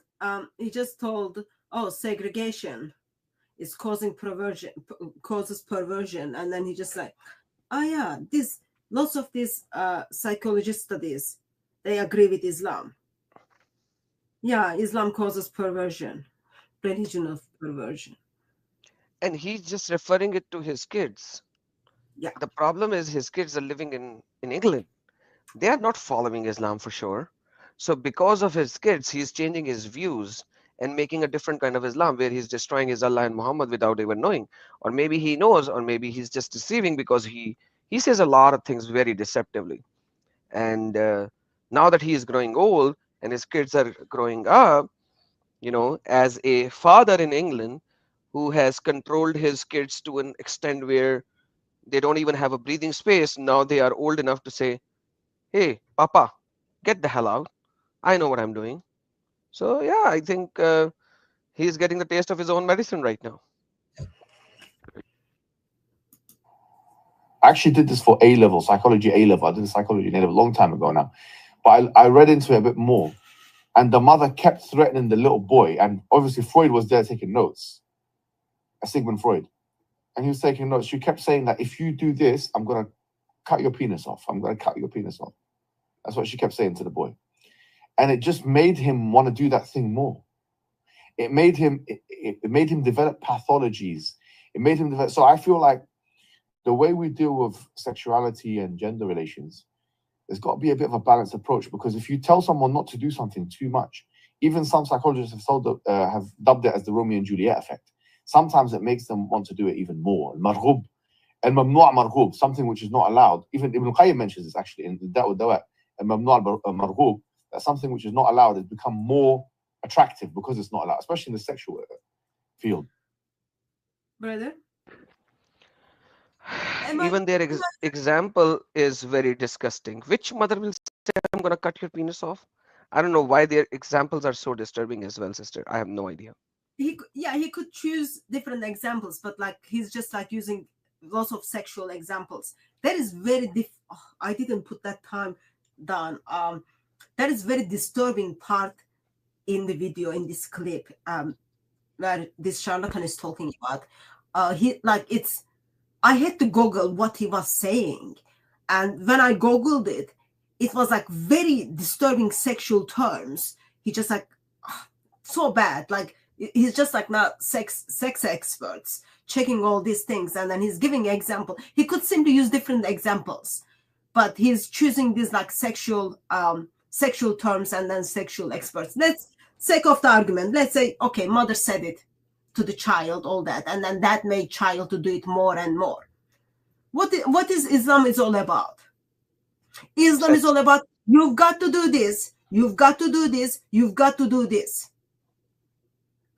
told, oh, segregation is causing causes perversion, and then he just like, oh yeah, lots of these psychology studies, they agree with Islam. Yeah, Islam causes perversion, religion of perversion. And he's just referring it to his kids. Yeah. The problem is his kids are living in England. They are not following Islam for sure. So because of his kids, he's changing his views and making a different kind of Islam where he's destroying his Allah and Muhammad without even knowing. Or maybe he knows, or maybe he's just deceiving because he says a lot of things very deceptively. And now that he is growing old and his kids are growing up, you know, as a father in England who has controlled his kids to an extent where they don't even have a breathing space, now they are old enough to say, hey, Papa, get the hell out. I know what I'm doing. So yeah, I think he's getting the taste of his own medicine right now. I actually did this for A-level, psychology A-level. I did psychology A-level a long time ago now. But I read into it a bit more. And the mother kept threatening the little boy. And obviously Freud was there taking notes. Sigmund Freud. And he was taking notes. She kept saying that if you do this, I'm going to cut your penis off. I'm going to cut your penis off. That's what she kept saying to the boy. And it just made him want to do that thing more. It made him develop pathologies. It made him develop. So I feel like the way we deal with sexuality and gender relations, there's got to be a bit of a balanced approach, because if you tell someone not to do something too much, even some psychologists have dubbed it as the Romeo and Juliet effect. Sometimes it makes them want to do it even more. Marghub, and mamnu' marghub, something which is not allowed. Even Ibn Qayyim mentions this actually in the Da'wah Dawat. And mamnu' marghub, that something which is not allowed has become more attractive because it's not allowed, especially in the sexual field. Brother? Even their example is very disgusting. Which mother will say, I'm going to cut your penis off? I don't know why their examples are so disturbing as well, sister. I have no idea. He could choose different examples, but like he's just like using lots of sexual examples. That is very I didn't put that time down. That is very disturbing part in the video, in this clip, where this charlatan is talking about. I had to Google what he was saying. And when I Googled it, it was like very disturbing sexual terms. He just like, so bad. Like, he's just like not sex experts checking all these things. And then he's giving example. He could simply use different examples, but he's choosing these like sexual terms and then sexual experts. Let's sake of the argument. Let's say, okay, mother said it to the child, all that, and then that made child to do it more and more. What is Islam is all about? Islam is all about, you've got to do this, you've got to do this, you've got to do this.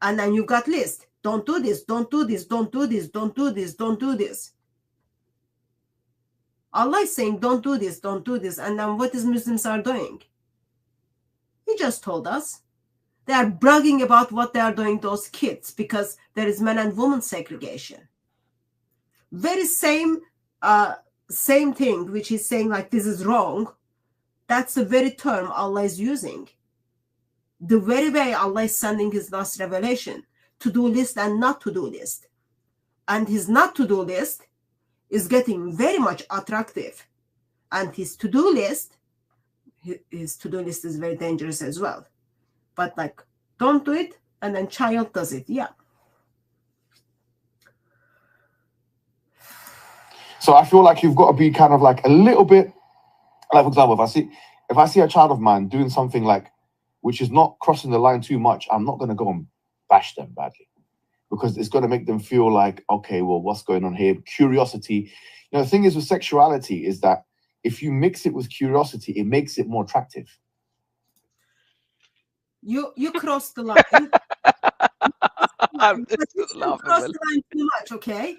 And then you've got list. Don't do this, don't do this, don't do this, don't do this, don't do this. Allah is saying, don't do this, don't do this. And then what is Muslims are doing? He just told us. They are bragging about what they are doing to those kids because there is men and women segregation. Very same thing, which is saying like this is wrong. That's the very term Allah is using. The very way Allah is sending his last revelation, to-do list and not to-do list. And his not to-do list is getting very much attractive. And his to-do list is very dangerous as well. But like, don't do it, and then child does it. Yeah. So I feel like you've got to be kind of like a little bit, like for example, if I see a child of mine doing something like, which is not crossing the line too much, I'm not going to go and bash them badly, because it's going to make them feel like, okay, well, what's going on here? Curiosity. You know, the thing is with sexuality is that if you mix it with curiosity, it makes it more attractive. You cross the line. You cross the line too much, okay?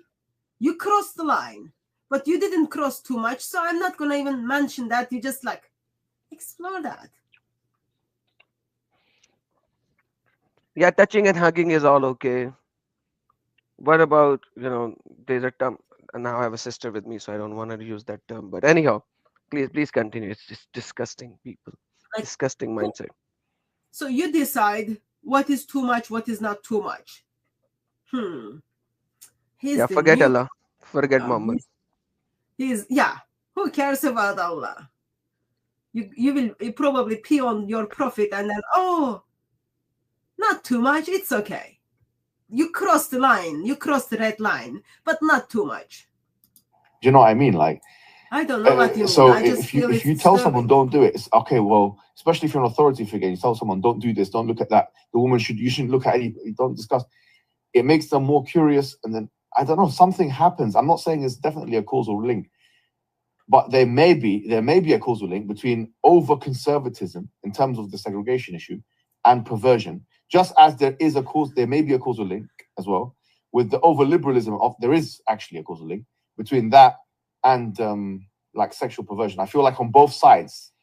You cross the line, but you didn't cross too much, so I'm not going to even mention that. You just like explore that. Yeah, touching and hugging is all okay. What about, you know, there's a term, and now I have a sister with me, so I don't want to use that term. But anyhow, please continue. It's just disgusting, people. Like, disgusting mindset. So you decide what is too much, what is not too much. Yeah, forget Allah. Forget Muhammad. Who cares about Allah? You will probably pee on your prophet and then, oh, not too much, it's okay. You cross the line, you cross the red line, but not too much. Do you know what I mean? Like, I don't know what you mean. So I just if you tell someone don't do it, it's okay. Well, especially if you're an authority figure, you tell someone don't do this, don't look at that. The woman you shouldn't look at any. Don't discuss. It makes them more curious, and then I don't know, something happens. I'm not saying it's definitely a causal link, but there may be a causal link between over conservatism in terms of the segregation issue and perversion. Just as there may be a causal link as well with the over liberalism there is actually a causal link between that and like sexual perversion. I feel like on both sides,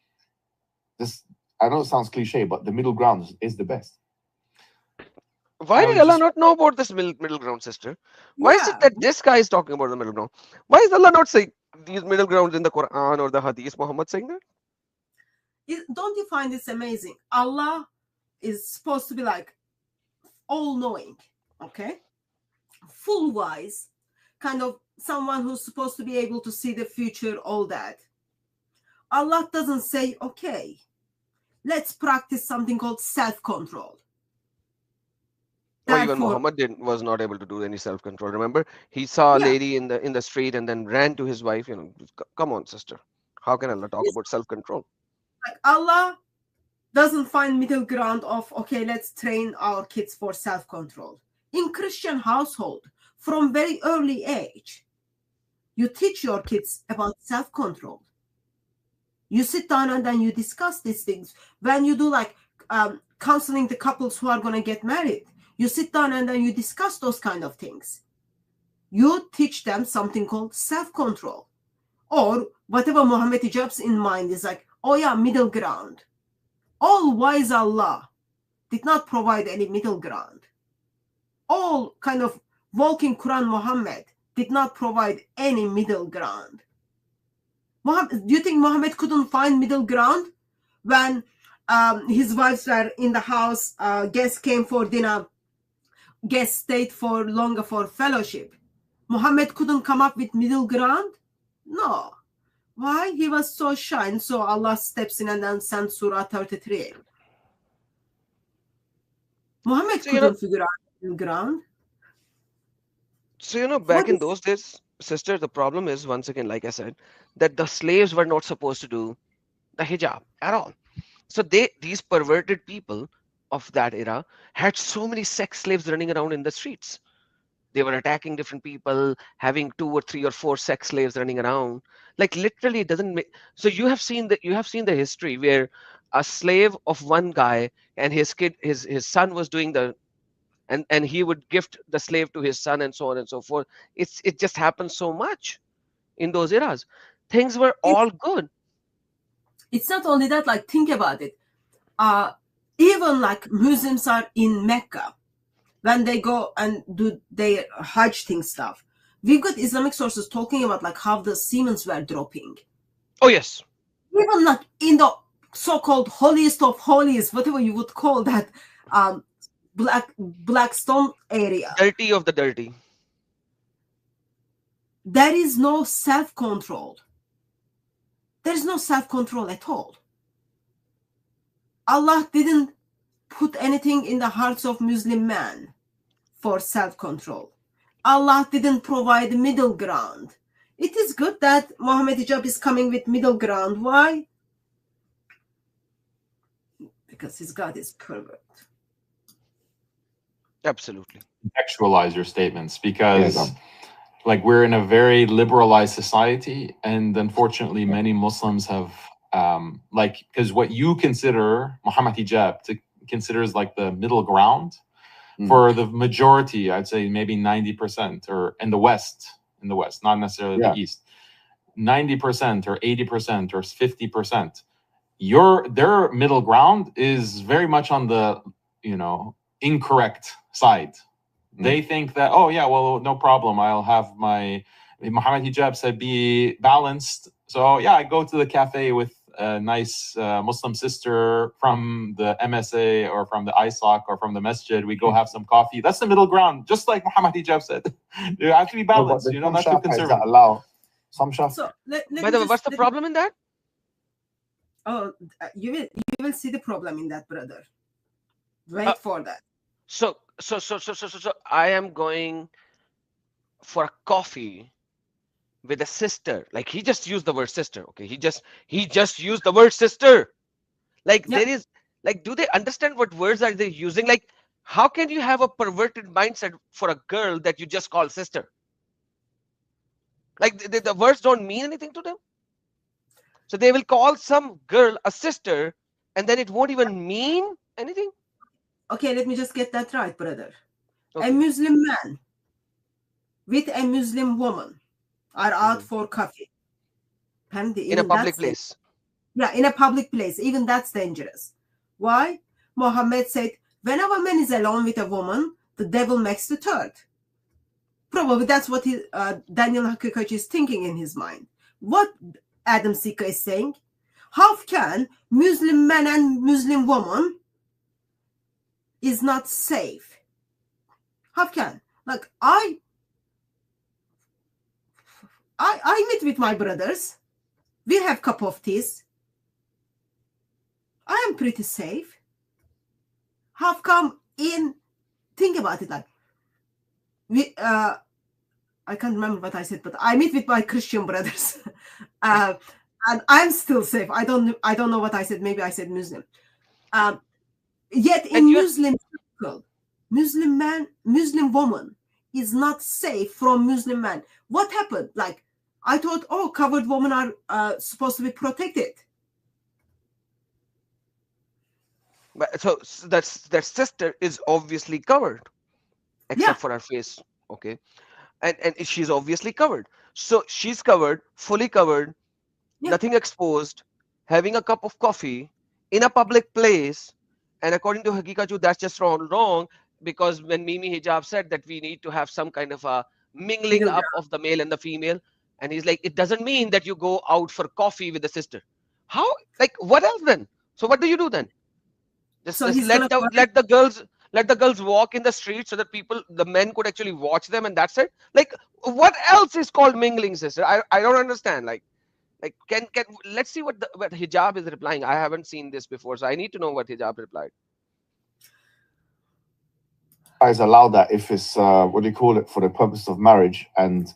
I know it sounds cliche, but the middle ground is the best. Why did Allah not know about this middle ground, sister? Why is it that this guy is talking about the middle ground? Why is Allah not saying these middle grounds in the Quran or the Hadith? Muhammad saying that? Don't you find this amazing? Allah is supposed to be like all-knowing, okay? Full wise, kind of someone who's supposed to be able to see the future, all that. Allah doesn't say, okay, let's practice something called self-control. Or even Muhammad was not able to do any self-control. Remember, he saw a lady in the street and then ran to his wife. You know, come on, sister. How can Allah talk about self-control? Like Allah doesn't find middle ground of, okay, let's train our kids for self-control. In Christian household, from very early age, you teach your kids about self-control. You sit down and then you discuss these things. When you do like counseling the couples who are going to get married, you sit down and then you discuss those kind of things. You teach them something called self-control. Or whatever Mohammad Hijab's in mind is like, oh yeah, middle ground. All-wise Allah did not provide any middle ground. All kind of walking Quran Muhammad did not provide any middle ground. Do you think Muhammad couldn't find middle ground? When his wives were in the house, guests came for dinner, guests stayed for longer for fellowship. Muhammad couldn't come up with middle ground? No. Why? He was so shy, and so Allah steps in and then sends Surah 33. Muhammad So, couldn't figure out middle ground. So, back in those days, sister, the problem is, once again, like I said, that the slaves were not supposed to do the hijab at all. So these perverted people of that era had so many sex slaves running around in the streets. They were attacking different people, having 2 or 3 or 4 sex slaves running around. Like literally, it doesn't make. So you have seen the history where a slave of one guy and his son was doing the and he would gift the slave to his son and so on and so forth. It just happened so much in those eras. Things were all good. It's not only that, like, think about it. Even like Muslims are in Mecca, when they go and do their Hajj thing stuff, we've got Islamic sources talking about like how the Siemens were dropping. Oh yes. Even like in the so-called holiest of holies, whatever you would call that, black stone area. Dirty of the dirty. There is no self-control. There is no self-control at all. Allah didn't put anything in the hearts of Muslim men for self-control. Allah didn't provide middle ground. It is good that Mohammed Hijab is coming with middle ground. Why? Because his God is pervert. Absolutely. Contextualize your statements, because like we're in a very liberalized society, and unfortunately many Muslims have because what you consider Muhammad Hijab to considers like the middle ground for the majority, I'd say maybe 90%, or in the West, not necessarily the East, 90% or 80% or 50%. Their middle ground is very much on the incorrect side. They think that, oh yeah, well, no problem, I'll have my Muhammad Hijab said be balanced, so yeah, I go to the cafe with a nice Muslim sister from the MSA or from the ISOC or from the masjid. We go have some coffee. That's the middle ground, just like Muhammad Hijab said. You have to be balanced, not too conservative. Allow some shafs. So By the way, what's the problem in that? Oh, you will see the problem in that, brother. Wait for that. So I am going for a coffee with a sister. Like he just used the word sister. Okay, he just used the word sister. Like there is, like, do they understand what words are they using? Like, how can you have a perverted mindset for a girl that you just call sister? Like the words don't mean anything to them. So they will call some girl a sister, and then it won't even mean anything. Okay, let me just get that right, brother. Okay. A Muslim man with a Muslim woman are out for coffee. In a public place. Yeah, in a public place. Even that's dangerous. Why? Mohammed said, when a woman is alone with a woman, the devil makes the third. Probably that's what Daniel Hakikachi is thinking in his mind. What Adam Sika is saying? How can Muslim man and Muslim woman is not safe? How can? Like I meet with my brothers. We have cup of teas. I am pretty safe. How come think about it, like I can't remember what I said, but I meet with my Christian brothers. And I'm still safe. I don't know what I said. Maybe I said Muslim. Yet in Muslim circle, Muslim man, Muslim woman is not safe from Muslim man. What happened? Like I thought, oh, covered women are supposed to be protected. But so that sister is obviously covered, except for her face. Okay, and she's obviously covered. So she's covered, fully covered, nothing exposed, having a cup of coffee in a public place. And according to Hakikaju, that's just wrong, because when Mimi Hijab said that we need to have some kind of a mingling up of the male and the female, and he's like, it doesn't mean that you go out for coffee with the sister. How? Like, what else then? So what do you do then? Just let the Let the girls walk in the street so that the men could actually watch them, and that's it. Like, what else is called mingling, sister? I don't understand. Like can let's see what hijab is replying. I haven't seen this before, so I need to know what hijab replied. Guys allow that if it's what do you call it, for the purpose of marriage, and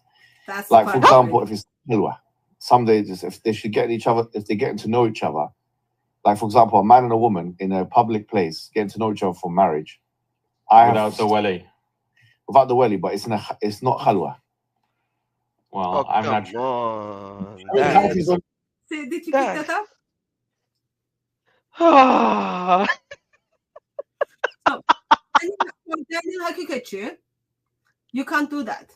That's like, for example, if it's hilwa, some days if they should get each other, if they're getting to know each other, like for example, a man and a woman in a public place getting to know each other for marriage, without the wali, but it's not halwa. Well, Oh, I'm not come sure. on. Did you pick that up? So, Daniel Hakikatchi, you can't do that.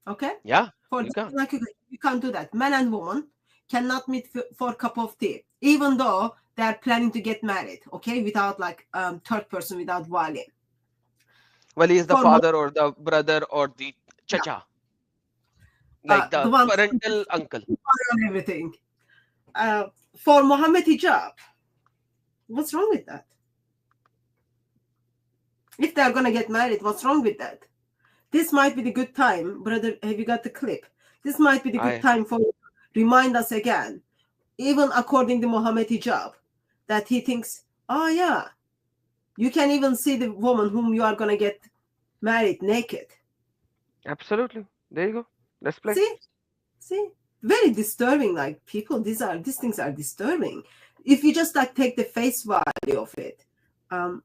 Okay? Yeah, you can't do that. Man and woman cannot meet for a cup of tea, even though they are planning to get married, okay? Without like third person, without wali. Wali is the father or the brother or the chacha. Like the parental uncle. And everything. For Mohammad hijab, what's wrong with that? If they're going to get married, what's wrong with that? This might be the good time, brother. Have you got the clip? This might be the good time for remind us again, even according to Mohammad hijab, that he thinks, oh yeah, you can even see the woman whom you are going to get married naked. Absolutely. There you go. Let's play. See, very disturbing. Like, people, these things are disturbing. If you just like take the face value of it, am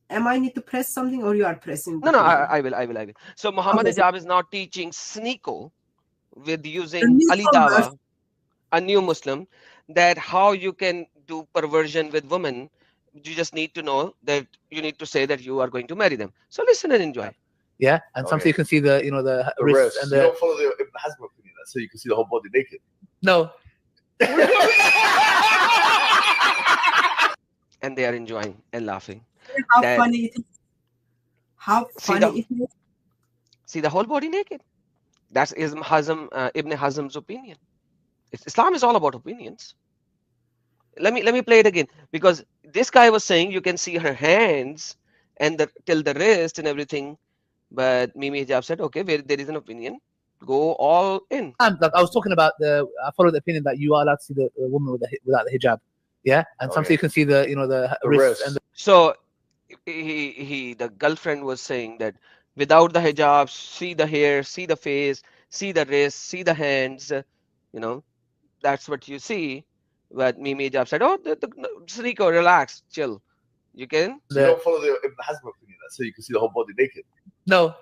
I need to press something, or you are pressing? No, I will. So Mohammad hijab is now teaching Sneeko with using Ali Dawa, a new Muslim, that how you can do perversion with women. You just need to know that you need to say that you are going to marry them. So listen and enjoy. Yeah, and sometimes you can see the the wrists and the. You don't follow the Ibn Hazm opinion, so you can see the whole body naked. No. And they are enjoying and laughing. How funny it is. How funny it is. See the whole body naked. That's Ibn Hazm's opinion. Islam is all about opinions. Let me play it again, because this guy was saying you can see her hands and till the wrist and everything, but Mimi Hijab said, okay, there is an opinion, go all in. I was talking about I follow the opinion that you are allowed to see the woman without the hijab. Yeah, and sometimes you can see the the wrists and the. So the girlfriend was saying that without the hijab, see the hair, see the face, see the wrist, see the hands, that's what you see. But Mimi Hijab said, oh, Sneeko, relax, chill. You can. So you don't follow the Ibn Hazm opinion, so you can see the whole body naked. No.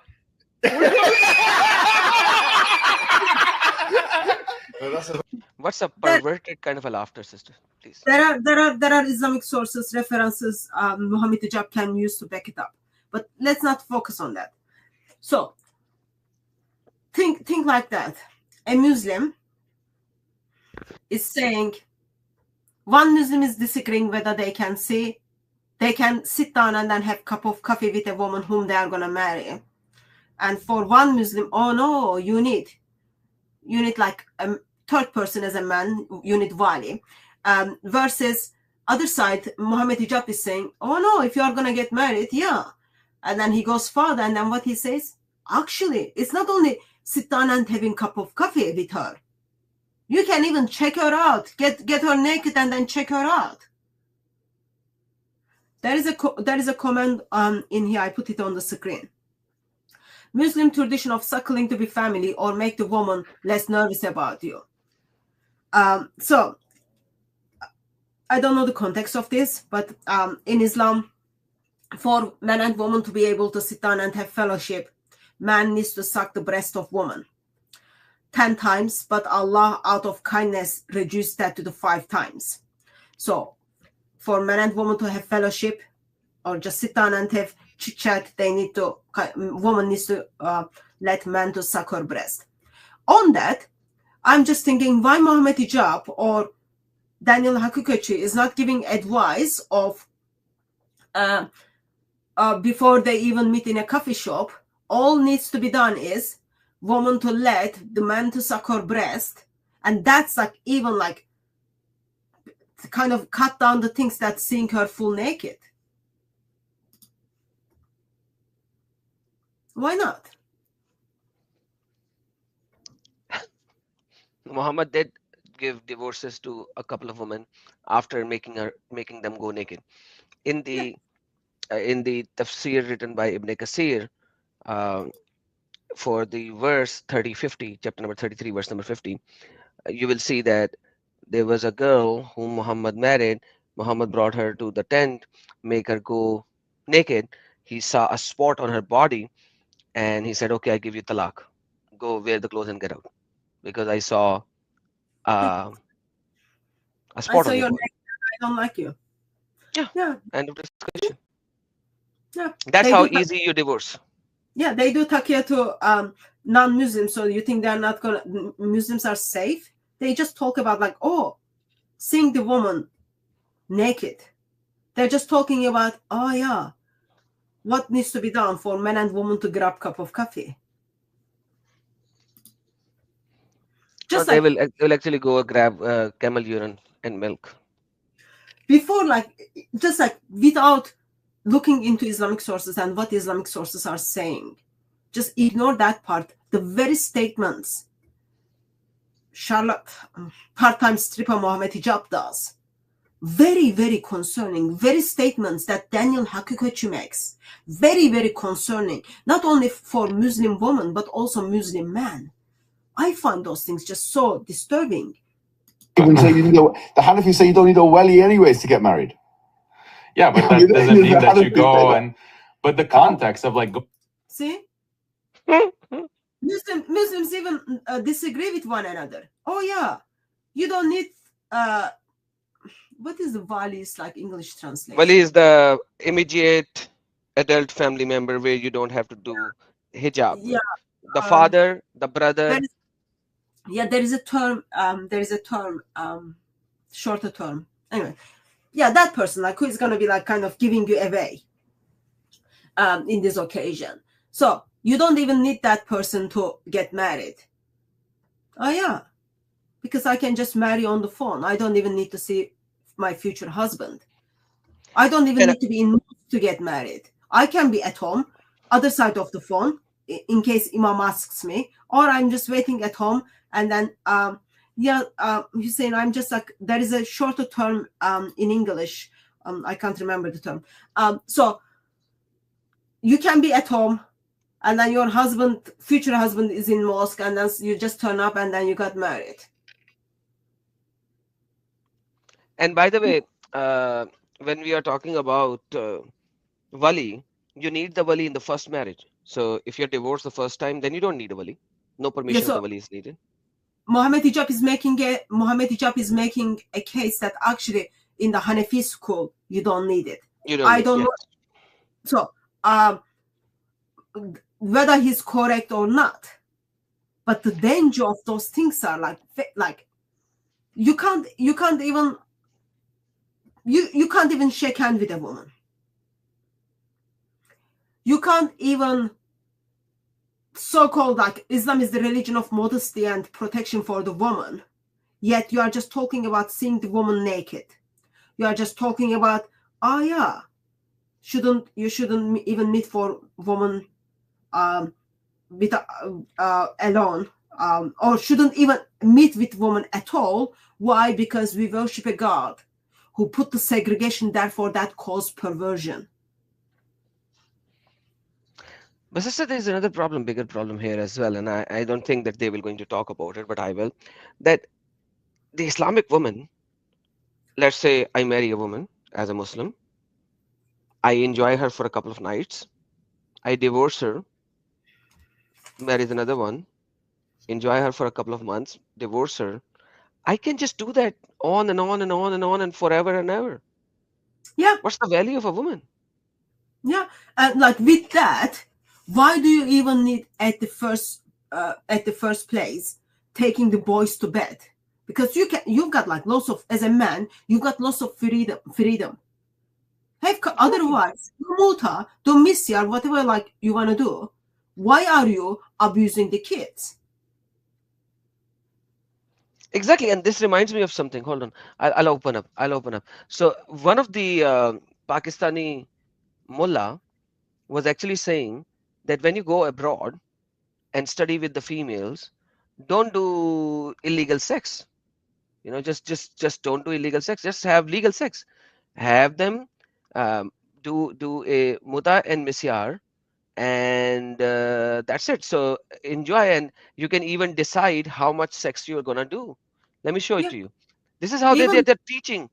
What's a perverted kind of a laughter, sister? Please. There are Islamic sources, references Mohammad hijab can use to back it up, but let's not focus on that. So think like that. A Muslim is saying, one Muslim is disagreeing whether they can sit down and then have a cup of coffee with a woman whom they are going to marry. And for one Muslim, oh no, you need like a third person as a man, you need wali. Versus other side, Mohammad hijab is saying, oh no, if you are going to get married, yeah. And then he goes further, and then what he says, actually, it's not only sit down and having a cup of coffee with her. You can even check her out, get her naked and then check her out. There is a comment in here, I put it on the screen. Muslim tradition of suckling to be family or make the woman less nervous about you. So I don't know the context of this, but in Islam, for man and woman to be able to sit down and have fellowship, man needs to suck the breast of woman 10 times, but Allah, out of kindness, reduced that to the 5 times. So for man and woman to have fellowship or just sit down and have chit chat, woman needs to let man to suck her breast. On that, I'm just thinking, why Mohammad hijab or Daniel Hakikatchi is not giving advice of before they even meet in a coffee shop. All needs to be done is woman to let the man to suck her breast, and that's like even like to kind of cut down the things that seeing her full naked. Why not? Muhammad did give divorces to a couple of women after making them go naked. In Yeah. the tafsir written by Ibn Kasir, uh, for the verse 3050, chapter number 33, verse number 50, you will see that there was a girl whom Muhammad married. Muhammad brought her to the tent, make her go naked. He saw a spot on her body, and he said, "Okay, I give you talaq. Go wear the clothes and get out, because I saw uh, a I spot saw on your your body." neck. I don't like you. Yeah, Yeah. end of discussion. Yeah. That's They how do. easy you divorce. Yeah, they do takia to non-Muslims. So you think they're not gonna? Muslims are safe? They just talk about like, oh, seeing the woman naked. They're just talking about, oh yeah, what needs to be done for men and women to grab cup of coffee. Or Just like they will actually go grab camel urine and milk. before, like just like without looking into Islamic sources and what Islamic sources are saying, just ignore that part. The very statements Charlotte, part-time stripper Mohammad Hijab does, very, very concerning, very statements that Daniel Hakikochi makes, very, very concerning, not only for Muslim women, but also Muslim men. I find those things just so disturbing. Even say you need the Hanafis say you don't need a wali anyways to get married. Yeah, but that doesn't mean that you go and. But the context of like. See? Muslims even disagree with one another. Oh yeah, you don't need what is the wali's like English translation? Wali is the immediate adult family member where you don't have to do hijab. Yeah, The father, the brother. There is a term. There is a term. Shorter term. Anyway, yeah, that person like who is gonna be like kind of giving you away. In this occasion, so you don't even need that person to get married. Oh yeah, because I can just marry on the phone. I don't even need to see my future husband. I don't even need to be in to get married. I can be at home, other side of the phone, in case Imam asks me, or I'm just waiting at home, and then Hussein, I'm just like there is a shorter term in English. I can't remember the term. So you can be at home, and then your future husband is in mosque, and then you just turn up, and then you got married. And by the way, when we are talking about wali, you need the wali in the first marriage. So if you're divorced the first time, then you don't need a wali. No permission of the wali is needed. Mohammad Hijab is making a case that actually in the Hanafi school you don't need it. I don't know. So whether he's correct or not, but the danger of those things are like you can't even shake hands with a woman. You can't even so-called like Islam is the religion of modesty and protection for the woman, yet you are just talking about seeing the woman naked. You are just talking about, oh yeah, you shouldn't even meet for woman with alone, or shouldn't even meet with woman at all. Why? Because we worship a God who put the segregation, therefore that caused perversion. But sister, there's another problem, bigger problem here as well, and I don't think that they will going to talk about it, but I will. That the Islamic woman, let's say I marry a woman as a Muslim, I enjoy her for a couple of nights, I divorce her, marries another one, enjoy her for a couple of months, divorce her. I can just do that on and on and on and on and forever and ever. Yeah. What's the value of a woman? Yeah, and like with that, why do you even need at the first place taking the boys to bed? Because you've got like lots of, as a man, you've got lots of freedom. Otherwise, muta, domicile, whatever like you want to do. Why are you abusing the kids? Exactly, and this reminds me of something. Hold on, I'll open up. So one of the Pakistani mullah was actually saying that when you go abroad and study with the females, don't do illegal sex. You know, just don't do illegal sex. Just have legal sex. Have them do a muta and misyar, and that's it. So enjoy, and you can even decide how much sex you're gonna do. Let me show it Yeah. to you. This is how Even they're teaching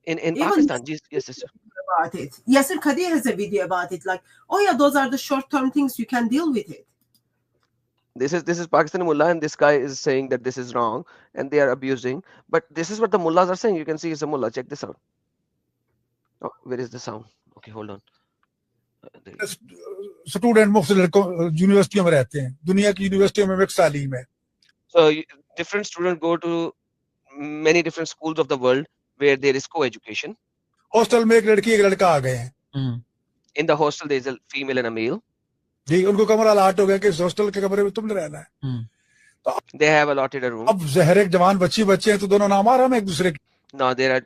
in even Pakistan. Yes, sister. about it. Yasir Kadir has a video about it. Like, oh yeah, those are the short-term things, you can deal with it. This is Pakistani mullah, and this guy is saying that this is wrong, and they are abusing. But this is what the mullahs are saying. You can see it's a mullah. Check this out. Oh, where is the sound? Okay, hold on. There you go. Student मुख्तलिफ यूनिवर्सिटियों में रहते हैं, दुनिया की यूनिवर्सिटियों में mix तालीम है. So different students go to many different schools of the world where there is co-education. Hostel में एक लड़की एक लड़का आ गए हैं. In the hostel there is a female and a male. जी, उनको कमरा लाट हो गया कि इस हॉस्टल के कमरे में तुमने रहना है. They have allotted a room. अब जहर एक जवान बच्चे हैं तो दोनों नामहरम है एक दूसरे Now they're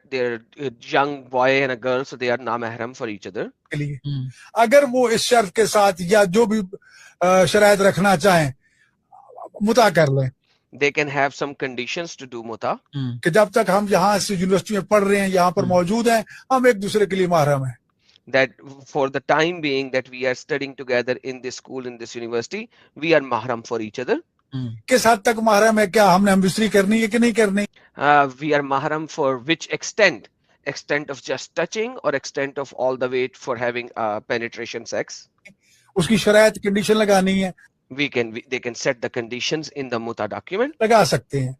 a young boy and a girl, so they are namahram for each other. के लिए. अगर वो इस शर्त के साथ या जो भी शरायत रखना चाहें, मुता कर लें. They can have some conditions to do muta. कि जब तक हम यहाँ इस यूनिवर्सिटी में पढ़ रहे हैं, यहाँ पर मौजूद हैं, हम एक दूसरे के लिए महरम हैं. That for the time being that we are studying together in this school, in this university, we are mahram for each other. किस हद तक महरम है, क्या हमने मिस्री करनी है कि नहीं करनी? We are mahram for which extent? Extent of just touching or extent of all the way for having penetration sex? उसकी शरायत कंडीशन लगानी है. They can set the conditions in the muta document. लगा सकते हैं.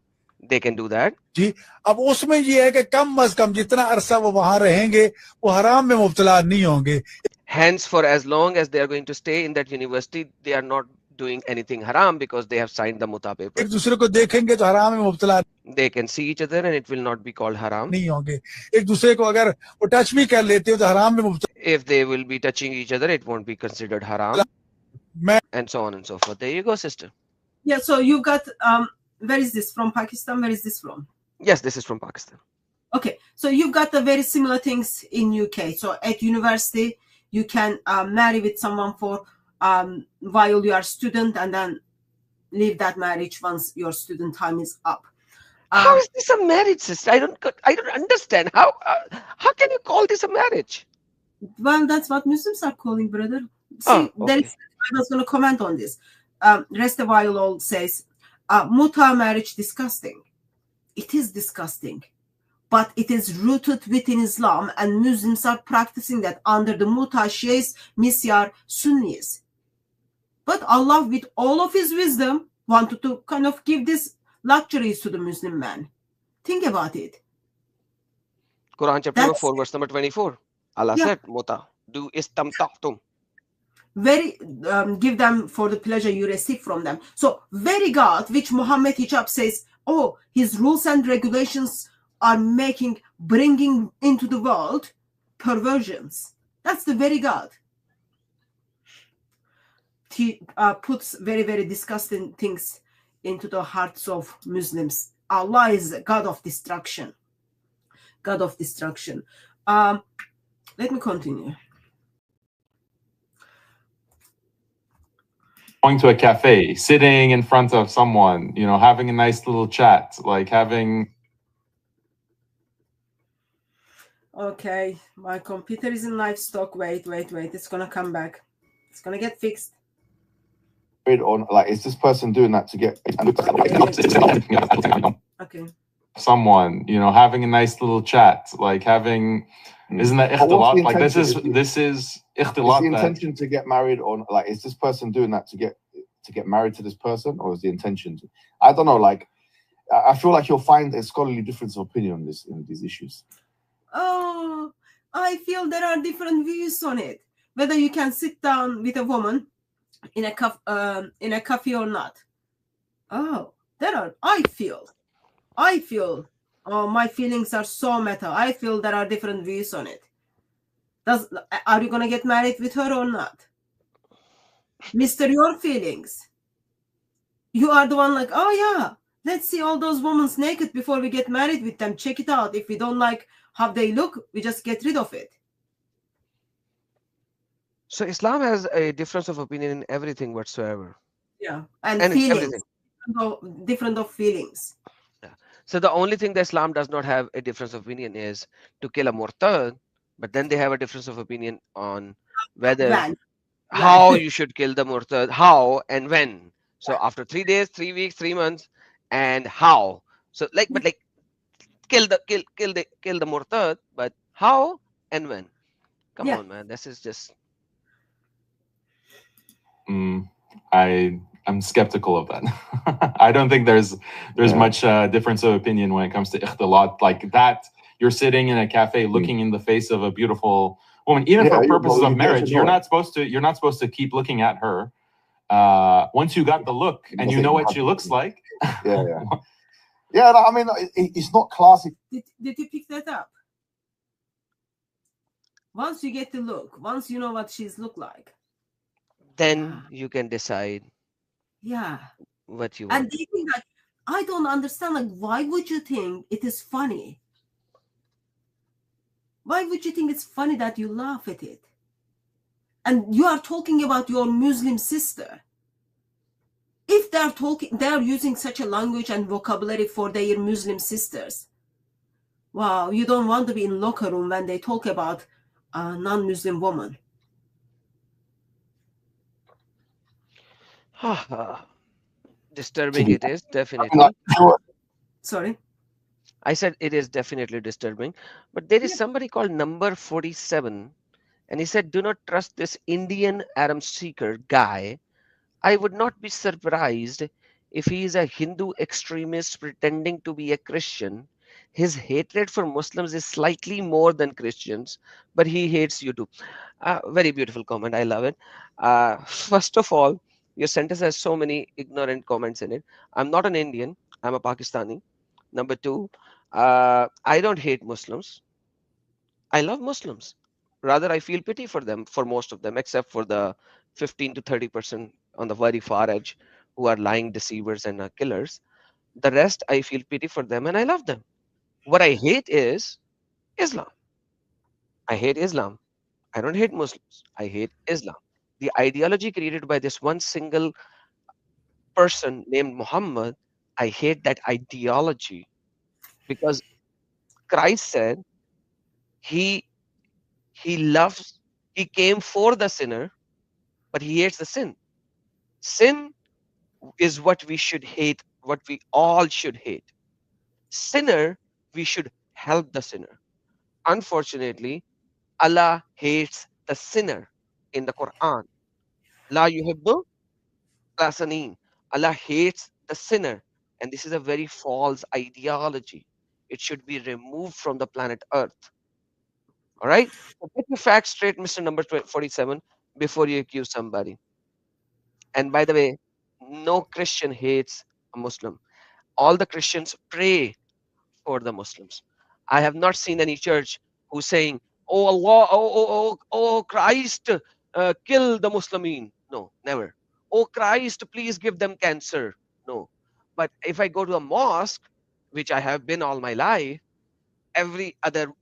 They can do that. जी, अब उसमें ये है कि कम अज कम जितना अरसा वो वहां रहेंगे वो हराम में मुब्तला नहीं होंगे. Hence, for as long as they are going to stay in that university, they are not doing anything haram because they have signed the muta paper. एक दूसरे को देखेंगे तो हराम में मुब्तला They can see each other and it will not be called haram. नहीं होंगे. एक दूसरे को अगर वो टच भी कर लेते हो तो हराम में मुब्तला. If they will be touching each other, it won't be considered haram. And so on and so forth. There you go, sister. Yeah, so you got where is this from? Pakistan? Where is this from? Yes, this is from Pakistan. Okay, so you've got the very similar things in UK. So at university, you can marry with someone for while you are a student, and then leave that marriage once your student time is up. How is this a marriage, sister? I don't understand. How can you call this a marriage? Well, that's what Muslims are calling, brother. See, Oh, okay. I was going to comment on this. Rest says, muta marriage disgusting. It is disgusting, but it is rooted within Islam, and Muslims are practicing that under the muta, Shias, Misyar, Sunnis. But Allah, with all of His wisdom, wanted to kind of give these luxuries to the Muslim man. Think about it. Quran chapter number 4, verse number 24. Allah said, muta, do istamta'tum. Very give them for the pleasure you receive from them. So very God, which Mohammad Hijab says, oh, his rules and regulations are bringing into the world perversions. That's the very God. He puts very, very disgusting things into the hearts of Muslims. Allah is a God of destruction. God of destruction. Let me continue. Going to a cafe, sitting in front of someone, you know, having a nice little chat, like having. Okay, my computer is in livestock. Wait. It's gonna come back. It's gonna get fixed. On, like, is this person doing that to get? Okay. Someone, you know, having a nice little chat, like having. Isn't that ikhtilat? Like this is ikhtilat. Is the intention to get married, or like is this person doing that to get married to this person, or is the intention to? I don't know. Like, I feel like you'll find a scholarly difference of opinion on this in these issues. Oh, I feel there are different views on it. Whether you can sit down with a woman in a cafe or not. Oh, there are. I feel. Oh, my feelings are so meta. I feel there are different views on it. Are you gonna get married with her or not? Mister, your feelings. You are the one like, oh yeah, let's see all those women naked before we get married with them. Check it out. If we don't like how they look, we just get rid of it. So Islam has a difference of opinion in everything whatsoever, Yeah, and and in feelings, everything. different of feelings. Yeah. So the only thing that Islam does not have a difference of opinion is to kill a murtad, but then they have a difference of opinion on whether When, how you should kill the murtad, how and when. So after 3 days, 3 weeks, 3 months, and how. So but like kill the murtad, but how and when. Come yeah, on, man. This is just I'm skeptical of that. I don't think there's much difference of opinion when it comes to ikhtilat like that. You're sitting in a cafe looking in the face of a beautiful woman, even for purposes of marriage. You're not supposed to keep looking at her. Once you got the look and you know what she looks like. Yeah, I mean, it's not classic. Did you pick that up? Once you get the look, once you know what she's look like, then you can decide yeah, what you and want. they think that I don't understand. Like, why would you think it is funny? Why would you think it's funny that you laugh at it? And you are talking about your Muslim sister. If they're using such a language and vocabulary for their Muslim sisters. Wow, you don't want to be in locker room when they talk about a non-Muslim woman. Disturbing it is, definitely. Sorry? I said it is definitely disturbing. But there is somebody called number 47, and he said, do not trust this Indian Aram seeker guy. I would not be surprised if he is a Hindu extremist pretending to be a Christian. His hatred for Muslims is slightly more than Christians, but he hates you too. Very beautiful comment. I love it. First of all, your sentence has so many ignorant comments in it. I'm not an Indian. I'm a Pakistani. Number two, I don't hate Muslims. I love Muslims. Rather, I feel pity for them, for most of them, except for the 15 to 30% on the very far edge who are lying deceivers and killers. The rest, I feel pity for them and I love them. What I hate is Islam. I hate Islam. I don't hate Muslims. I hate Islam. The ideology created by this one single person named Muhammad, I hate that ideology because Christ said he loves, he came for the sinner, but he hates the sin. Sin is what we should hate, what we all should hate. Sinner, we should help the sinner. Unfortunately, Allah hates the sinner in the Quran. La yuhibbu al-sanin. Allah hates the sinner. And this is a very false ideology. It should be removed from the planet Earth. All right? So get your facts straight, Mr. Number 47, before you accuse somebody. And by the way, no Christian hates a Muslim. All the Christians pray for the Muslims. I have not seen any church who's saying, "Oh Allah, oh Christ, kill the Muslimin." No, never. "Oh Christ, please give them cancer." No. But if I go to a mosque, which I have been all my life, every other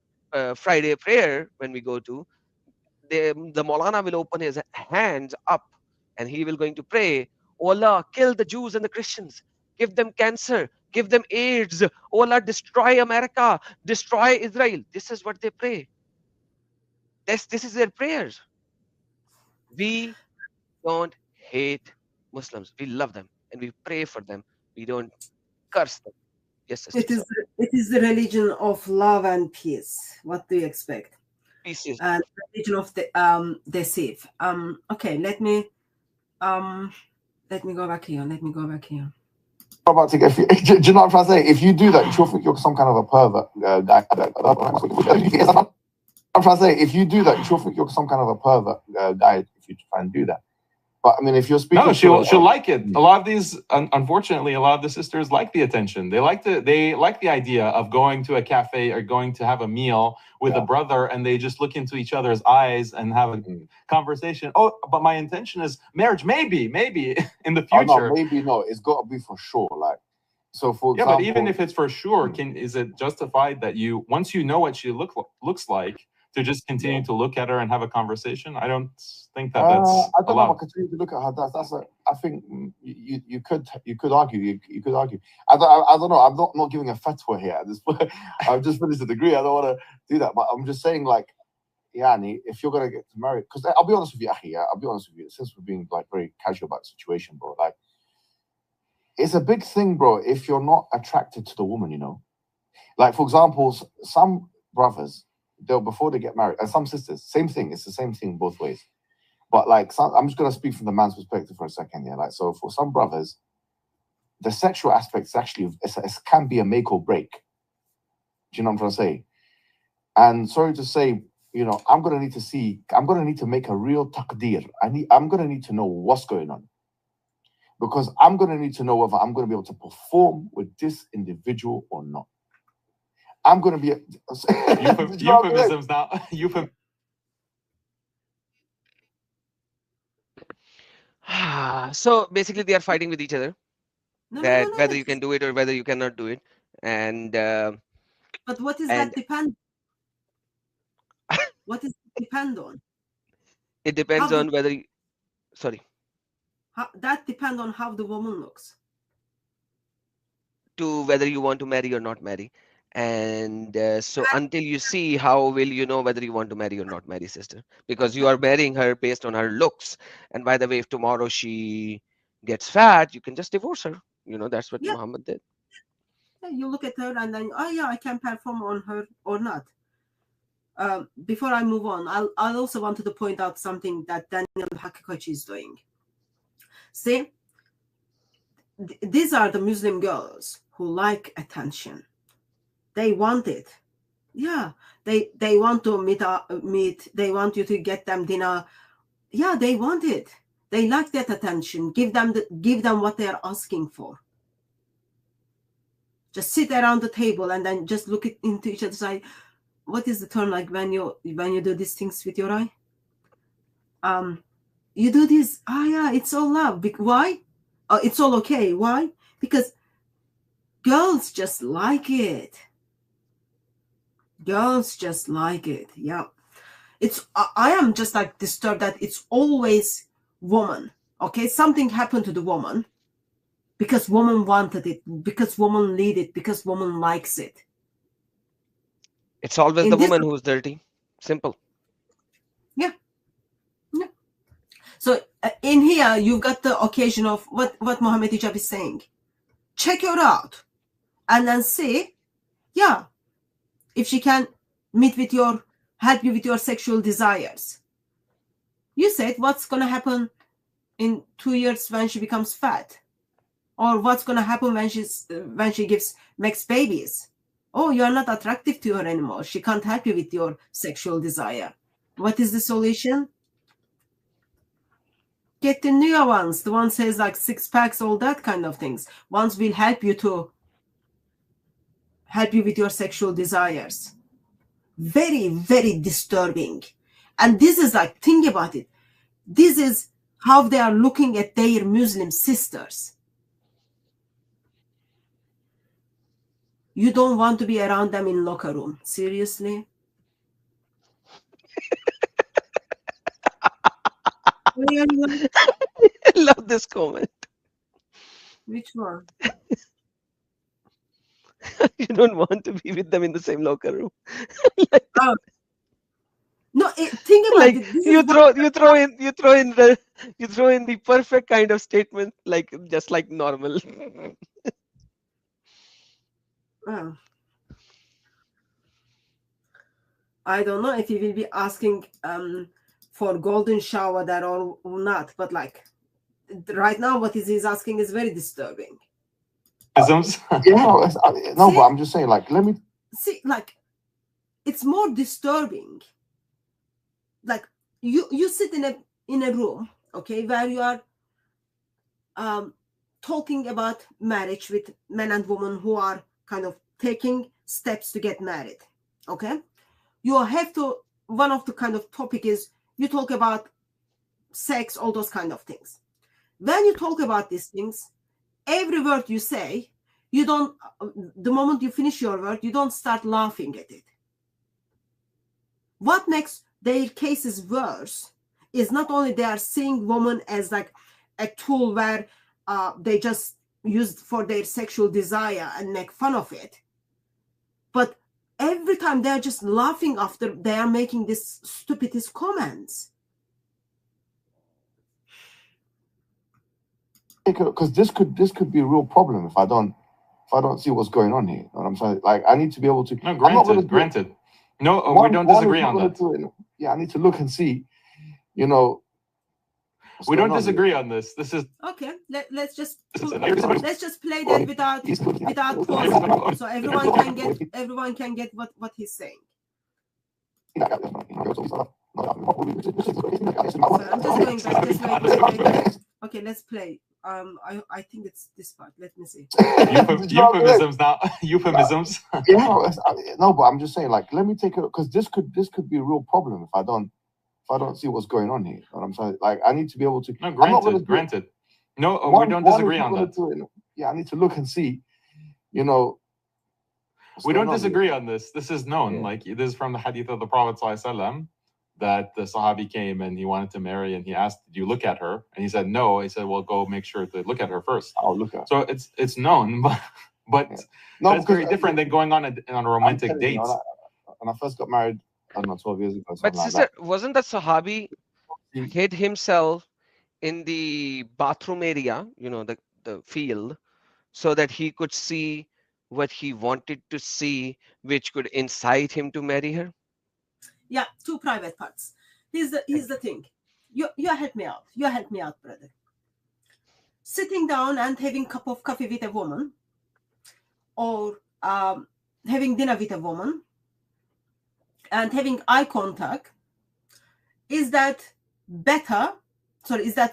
Friday prayer when we go to, the Maulana will open his hands up and he will going to pray, "Oh Allah, kill the Jews and the Christians, give them cancer, give them AIDS, oh Allah, destroy America, destroy Israel." This is what they pray. This is their prayers. We don't hate Muslims. We love them and we pray for them. We don't curse them. Yes, sister. It is the religion of love and peace. What do you expect? Peace is And religion of the safe. Okay, let me go back here. About to get. Do you know what I'm trying to say? If you do that, you'll think you're some kind of a pervert guy. I'm trying to say, if you do that, you'll think you're some kind of a pervert guy if you try and do that. But I mean, if you're speaking, no, she'll like it. A lot of these, unfortunately, a lot of the sisters like the attention. They like the idea of going to a cafe or going to have a meal with a brother, and they just look into each other's eyes and have a conversation. Oh, but my intention is marriage. Maybe in the future. Oh, no, maybe no. It's got to be for sure. Like, so for example, but even if it's for sure, is it justified that you once you know what she looks like, to just continue to look at her and have a conversation? I don't think that I that's don't know if I allowed. continue to look at her. I think you could argue. You could argue. I don't know. I'm not giving a fatwa here at this point. I've just finished a degree. I don't want to do that. But I'm just saying, like, Yani, if you're gonna get married, because I'll be honest with you, Akhi, I'll be honest with you, since we're being like very casual about the situation, bro, like, it's a big thing, bro, if you're not attracted to the woman, you know. Like, for example, some brothers, before they get married, and some sisters, same thing, it's the same thing both ways. But like, I'm just gonna speak from the man's perspective for a second, yeah. Like, so for some brothers, the sexual aspects actually it can be a make or break. Do you know what I'm trying to say? And sorry to say, you know, I'm gonna need to make a real taqdeer. I'm gonna need to know what's going on, because I'm gonna need to know whether I'm gonna be able to perform with this individual or not. I'm gonna be euphemisms now. So basically, they are fighting with each other No, whether you can do it or whether you cannot do it, and but what is that depend? What does it depend on? It depends on whether you, sorry. That depends on how the woman looks. To whether you want to marry or not marry. And so until you see, how will you know whether you want to marry or not marry, sister? Because you are marrying her based on her looks. And by the way, if tomorrow she gets fat, you can just divorce her. You know, that's what Muhammad did. Yeah, you look at her and then, oh yeah, I can perform on her or not. Before I move on, I also wanted to point out something that Daniel Hakikochi is doing. See, these are the Muslim girls who like attention. They want it. Yeah, they want to meet. They want you to get them dinner. Yeah, they want it. They like that attention. Give them what they are asking for. Just sit around the table and then just look into each other's eye. What is the term, like when you do these things with your eye? You do this. Yeah, it's all love. Why? It's all okay. Why? Because girls just like it. Girls just like it. Yeah. I am just like disturbed that it's always woman. Okay, something happened to the woman because woman wanted it, because woman lead it, because woman likes it. It's always the woman who's dirty. Simple. Yeah. Yeah. So in here, you've got the occasion of what Mohammad Hijab is saying. Check her out and then see, yeah, if she can help you with your sexual desires. You said, what's going to happen in 2 years when she becomes fat? Or what's going to happen when she makes babies? Oh, you're not attractive to her anymore. She can't help you with your sexual desire. What is the solution? Get the newer ones. The one says like 6 packs, all that kind of things. Ones will help you with your sexual desires. Very, very disturbing. And this is like, think about it. This is how they are looking at their Muslim sisters. You don't want to be around them in locker room. Seriously? I love this comment. Which one? You don't want to be with them in the same locker room. No, think about like it. You throw in the perfect kind of statement, like just like normal. I don't know if he will be asking for golden shower there or not, but like right now, what he's asking is very disturbing. No, but I'm just saying, like, let me see, like, it's more disturbing. Like you sit in a room, okay, where you are talking about marriage with men and women who are kind of taking steps to get married. Okay, you have to, one of the kind of topic is you talk about sex, all those kind of things. When you talk about these things, every word you say, you don't, the moment you finish your word, you don't start laughing at it. what makes their cases worse is not only they are seeing women as like a tool where they just used for their sexual desire and make fun of it, but every time they're just laughing after they are making these stupidest comments. Because this could be a real problem if I don't see what's going on here. You know what I'm saying? Like, I need to be able to. No, granted. No, we don't disagree on that. Yeah, I need to look and see. You know. We don't disagree on this. This is okay. Let's just play that without pausing, so everyone can get what he's saying. So I'm just going back. Okay, let's play. I think it's this part. Let me see. Euphemisms now. Euphemisms. No, but I'm just saying, like, let me take it, because this could be a real problem if I don't see what's going on here. You know what I'm saying? Like, I need to be able to. No, granted. No, we don't disagree on that. Yeah, I need to look and see. You know. We don't disagree on this. This is known. Yeah. Like, this is from the hadith of the Prophet ﷺ, that the Sahabi came and he wanted to marry, and he asked, "Did you look at her?" And he said, "No." He said, "Well, go make sure to look at her first." I'll look at her. So it's known, but no, it's very different than going on a romantic date. When I first got married, I don't know, 12 years ago. But sister, wasn't that Sahabi hid himself in the bathroom area, you know, the field, so that he could see what he wanted to see, which could incite him to marry her? Yeah, two private parts. Here's the thing. You help me out. You help me out, brother. Sitting down and having a cup of coffee with a woman, or having dinner with a woman, and having eye contact, is that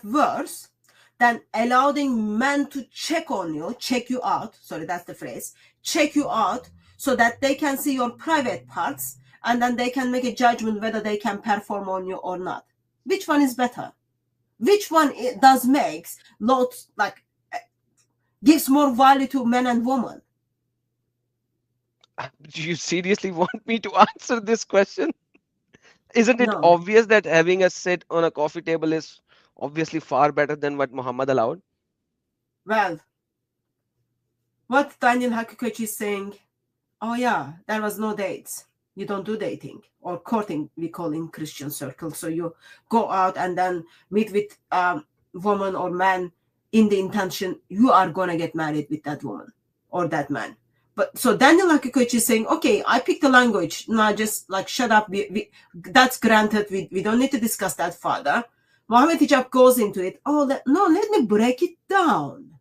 worse than allowing men to check on you, check you out, that's the phrase, check you out, so that they can see your private parts, and then they can make a judgment whether they can perform on you or not? Which one is better? Which one makes lots, like, gives more value to men and women? Do you seriously want me to answer this question? Isn't it obvious that having a sit on a coffee table is obviously far better than what Muhammad allowed? Well, what Daniel Hakikochi is saying, oh yeah, there was no dates. You don't do dating or courting, we call in Christian circles. So you go out and then meet with woman or man in the intention you are going to get married with that woman or that man. But so Daniel Hakikochi is saying, okay, I picked the language. No, just like, shut up. That's granted. We don't need to discuss that further. Mohammad Hijab goes into it. Oh, let me break it down.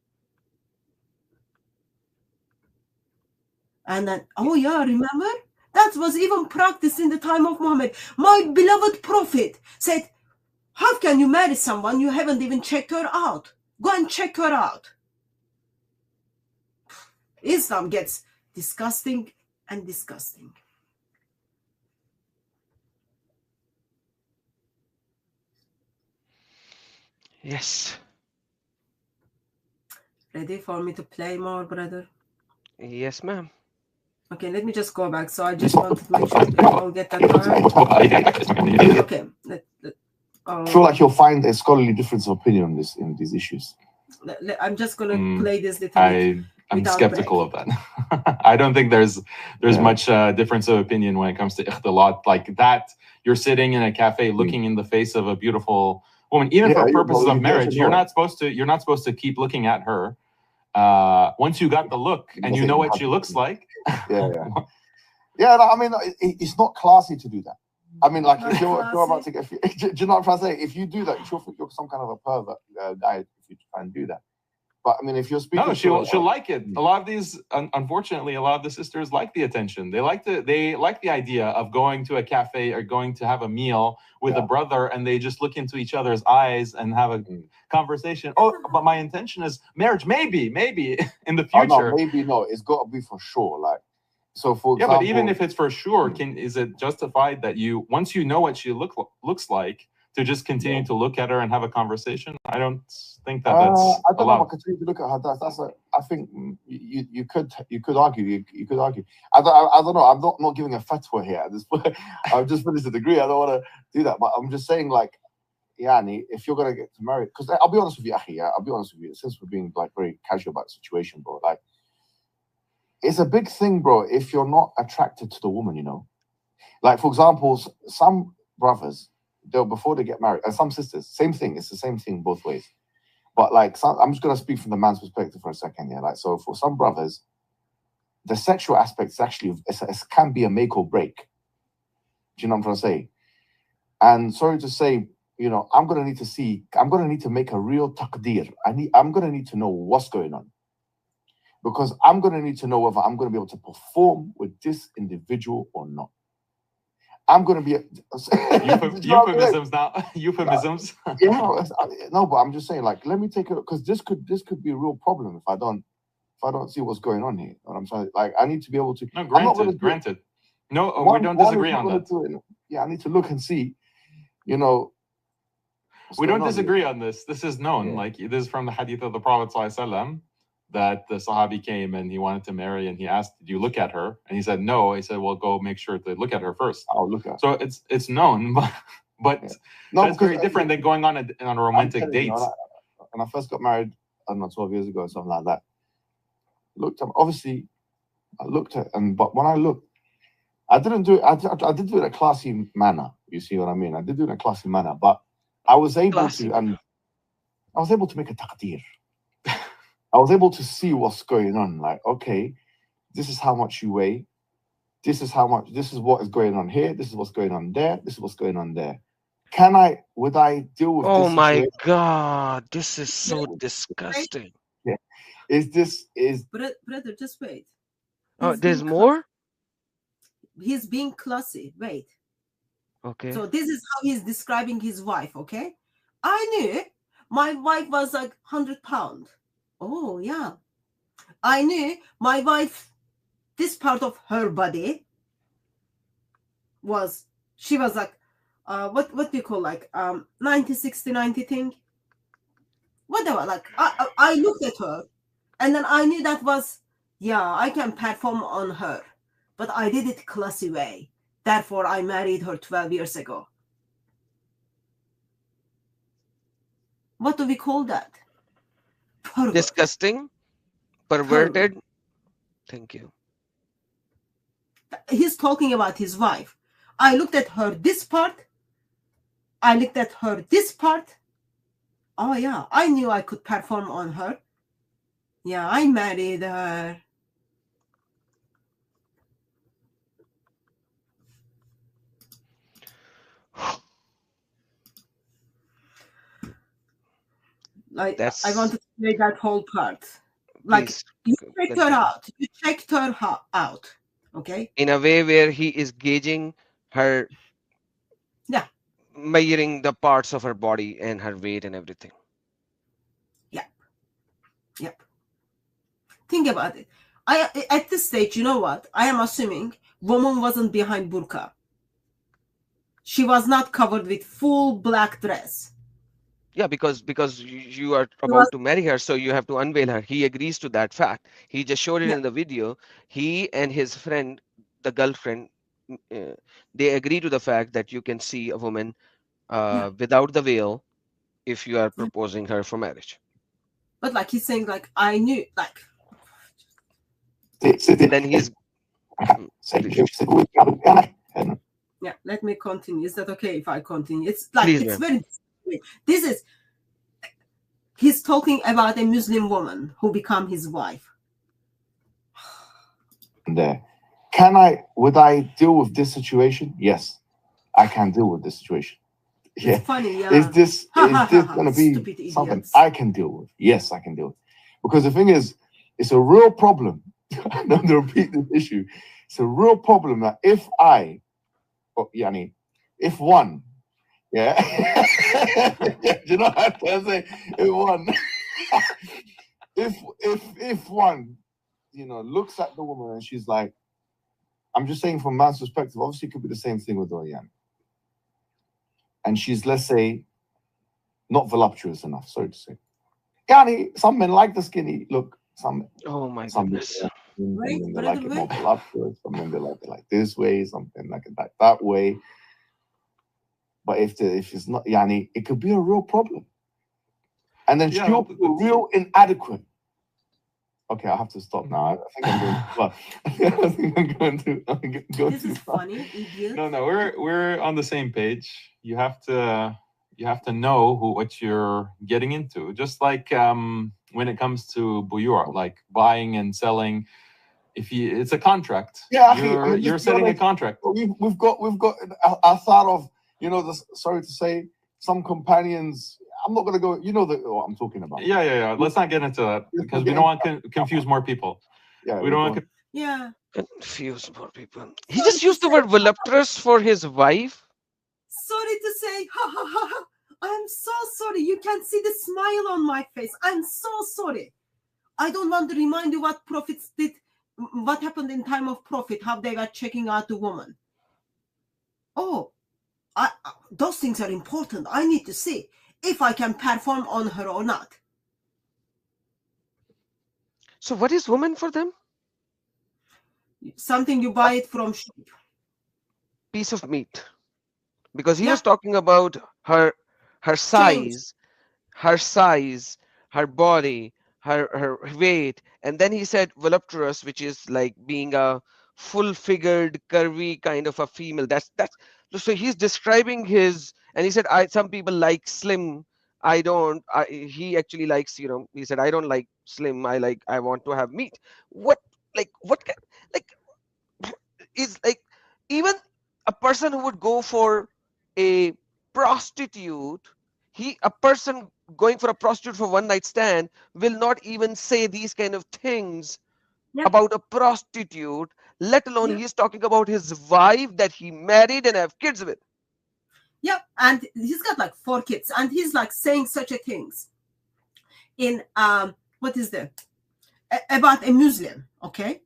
And then, oh yeah, remember? That was even practiced in the time of Muhammad. My beloved prophet said, how can you marry someone you haven't even checked her out? Go and check her out. Islam gets disgusting and disgusting. Yes. Ready for me to play more, brother? Yes, ma'am. Okay, let me just go back. So I just wanted to make sure people all get that part. Okay. I feel like you'll find a scholarly difference of opinion on in these issues. I'm just going to play this little I'm skeptical of that. I don't think there's much difference of opinion when it comes to ikhtilat. Like that, you're sitting in a cafe looking in the face of a beautiful woman, even for purposes of marriage. You're not supposed to keep looking at her. Once you got the look and you know what she looks like. Yeah. I mean, it's not classy to do that. I mean, like, if you're about to get, do you know what I'm trying to say? If you do that, you're some kind of a pervert guy if you try and do that. But I mean, if you're speaking, no, she'll like it. A lot of these, unfortunately, a lot of the sisters like the attention. They like the idea of going to a cafe or going to have a meal with a brother, and they just look into each other's eyes and have a conversation. Oh, but my intention is marriage. Maybe in the future. Oh, no, maybe no. It's got to be for sure. Like, so for example, but even if it's for sure, is it justified that once you know what she looks like, to just continue to look at her and have a conversation? I don't think that I that's don't know. allowed. I continue to look at her. I think you could argue. You could argue. I don't know. I'm not giving a fatwa here at this point. I've just finished a degree. I don't want to do that. But I'm just saying, like, Yani, if you're gonna get married, because I'll be honest with you, Akhi, I'll be honest with you. Since we're being like very casual about the situation, bro, like, it's a big thing, bro. If you're not attracted to the woman, you know, like for example, some brothers, they'll before they get married, and some sisters, same thing. It's the same thing both ways. But like, I'm just gonna speak from the man's perspective for a second, yeah. Like, so for some brothers, the sexual aspect is actually it can be a make or break. Do you know what I'm trying to say? And sorry to say, you know, I'm gonna need to make a real taqdeer. I'm gonna need to know what's going on, because I'm gonna need to know whether I'm gonna be able to perform with this individual or not. I'm gonna be euphemisms now. Euphemisms. Yeah, no, but I'm just saying, like, let me take a, because this could be a real problem if I don't see what's going on here. What I'm saying, like, I need to be able to. No, granted. No, we don't disagree on that. Yeah, I need to look and see. You know, we don't disagree on this. This is known. Yeah. Like, this is from the hadith of the Prophet ﷺ, that the Sahabi came and he wanted to marry, and he asked, "Did you look at her?" And he said, "No." He said, "Well, go make sure to look at her first." I'll look at her. So it's known, but yeah. That's very different than going on a romantic date. When I first got married, I don't know, 12 years ago or something like that, obviously, I looked at, but when I looked, I didn't do it. I did do it in a classy manner. You see what I mean? I did do it in a classy manner, but I was able to, and I was able to make a taqdeer. I was able to see what's going on. Like, okay, this is how much you weigh. This is what is going on here. This is what's going on there. This is what's going on there. Would I deal with this? Oh my God, this is so disgusting. Yeah. Brother, just wait. Oh, there's more? He's being classy. Wait. Okay. So this is how he's describing his wife, okay? I knew my wife was like 100 pounds. Oh, yeah. I knew my wife, this part of her body she was like, what do you call, like, 90, 60, 90 thing? Whatever, like, I looked at her, and then I knew that was, yeah, I can perform on her. But I did it classy way. Therefore, I married her 12 years ago. What do we call that? Pervert. Disgusting, perverted. Thank you. He's talking about his wife. I looked at her this part. I looked at her this part. Oh, yeah, I knew I could perform on her. Yeah, I married her. Like, I wanted to make that whole part. Like, you checked her out. You checked her out. Okay? In a way where he is gauging her. Yeah. Measuring the parts of her body and her weight and everything. Yep. Think about it. At this stage, you know what? I am assuming woman wasn't behind burqa. She was not covered with full black dress. Yeah, because you are about to marry her, so you have to unveil her. He agrees to that fact. He just showed it in the video. He and his friend, the girlfriend, they agree to the fact that you can see a woman without the veil if you are proposing her for marriage. But like he's saying, like, I knew, like. Then he's. Yeah, let me continue. Is that okay if I continue? It's like, please, it's very. This is. He's talking about a Muslim woman who become his wife. There. Would I deal with this situation? Yes, I can deal with this situation. Yeah. It's funny, yeah. Is this going to be something I can deal with? Yes, I can deal with. Because the thing is, it's a real problem. I'm going to repeat this issue. It's a real problem that if one, yeah, you know what I'm saying? If one, you know, looks at the woman and she's like, I'm just saying from man's perspective, obviously it could be the same thing with Oriana. and she's, let's say, not voluptuous enough, sorry to say. Yani, some men like the skinny look. Some goodness. Men they like it more voluptuous. Some men they like it like this way. Some men like it like that way. But if it's not, yani, it could be a real problem. And then she'll feel real inadequate. Okay, I have to stop now. I think I'm going to. This is funny, idiot. No, we're on the same page. You have to know what you're getting into. Just like when it comes to buyur, like buying and selling, it's a contract. Yeah, you're setting a contract. We've got a thought of, sorry to say, some companions. I'm not going to go. You know what I'm talking about. Yeah. Let's not get into that because we don't want to confuse more people. Yeah, we don't want to confuse more people. He just used the word voluptuous for his wife. Sorry to say, I'm so sorry. You can see the smile on my face. I'm so sorry. I don't want to remind you what prophets did, what happened in time of prophet, how they were checking out the woman. Oh, those things are important. I need to see if I can perform on her or not. So what is woman for them? Something you buy it from sheep. Piece of meat. Because he was talking about her size, her body, her weight, and then he said voluptuous, which is like being a full-figured, curvy kind of a female. That's so he's describing his, and he said, some people like slim. I don't. He actually likes, he said, I don't like slim. I want to have meat. What is like even a person who would go for a prostitute, a person going for a prostitute for one night stand will not even say these kind of things about a prostitute, let alone he's talking about his wife that he married and have kids with. Yeah, and he's got like 4 kids, and he's like saying such a things in what is that about a Muslim, okay?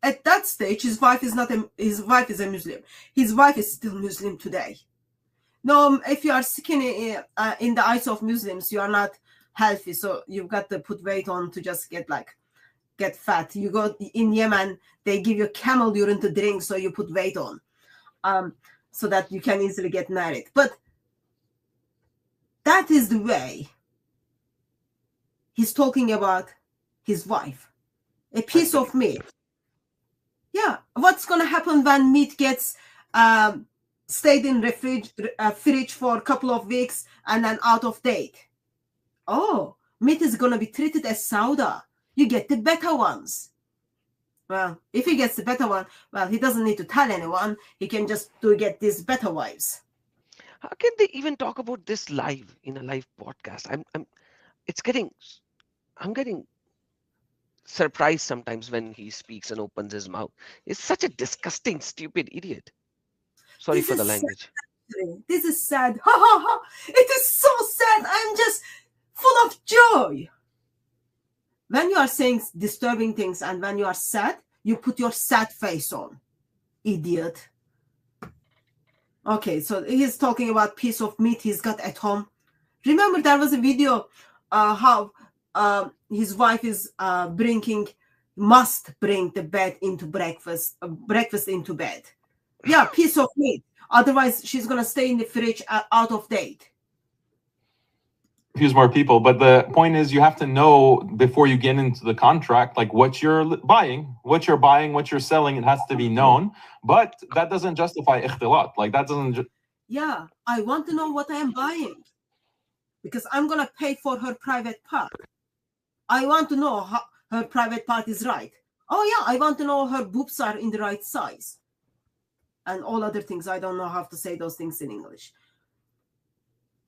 At that stage, his wife is a Muslim. His wife is still Muslim today. No, if you are skinny in the eyes of Muslims, you are not healthy. So you've got to put weight on to just get fat. You go in Yemen, they give you camel urine to drink, so you put weight on, so that you can easily get married. But that is the way he's talking about his wife, a piece of meat. Yeah, what's going to happen when meat gets stayed in fridge for a couple of weeks and then out of date? Oh, meat is going to be treated as sauda. You get the better ones. Well, if he gets the better one, well, he doesn't need to tell anyone. He can just get these better wives. How can they even talk about this live in a live podcast? I'm getting surprised sometimes when he speaks and opens his mouth. He's such a disgusting, stupid idiot. Sorry for the language. This is sad. Ha ha ha! It is so sad. I'm just full of joy. When you are saying disturbing things and when you are sad, you put your sad face on, idiot. Okay, so he's talking about piece of meat he's got at home. Remember there was a video how his wife is must bring the bed into breakfast into bed. Yeah, piece of meat. Otherwise, she's going to stay in the fridge out of date. Confuse more people, but the point is you have to know before you get into the contract, like what you're buying, what you're selling. It has to be known, but that doesn't justify ikhtilat. Like that doesn't. Yeah, I want to know what I am buying because I'm going to pay for her private part. I want to know how her private part is right. Oh yeah, I want to know her boobs are in the right size. And all other things. I don't know how to say those things in English.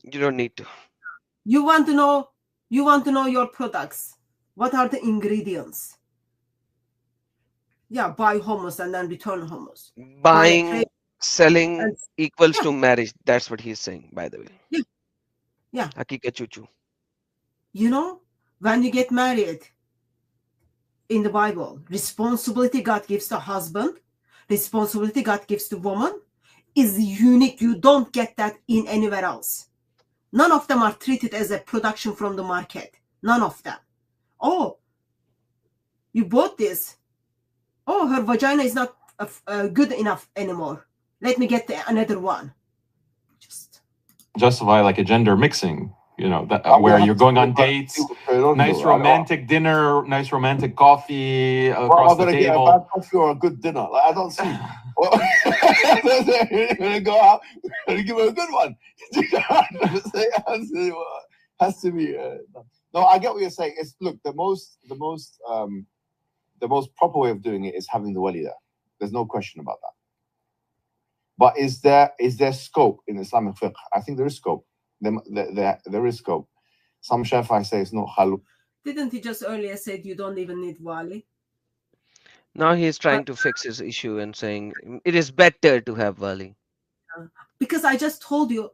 You don't need to. You want to know your products. What are the ingredients? Yeah, buy hummus and then return hummus. Buying, selling equals to marriage. That's what he's saying, by the way. Yeah. Hakika chuchu. You know, when you get married in the Bible, responsibility God gives the husband, responsibility God gives the woman. is unique. You don't get that in anywhere else. None of them are treated as a production from the market. None of them. Oh, you bought this. Oh, her vagina is not good enough anymore. Let me get another one. Just justify like a gender mixing, you know, that, where you're going on dates, nice romantic dinner, nice romantic coffee across the table. Get a bad coffee or a good dinner? Like, I don't see. You're gonna go out and give her a good one. Has to be. No, I get what you're saying. It's look, the most proper way of doing it is having the wali there. There's no question about that. But is there scope in Islamic fiqh? I think there is scope. There is scope. Some Shafi'i say it's not halu. Didn't he just earlier said you don't even need wali? Now he is trying to fix his issue and saying it is better to have wali. Because I just told you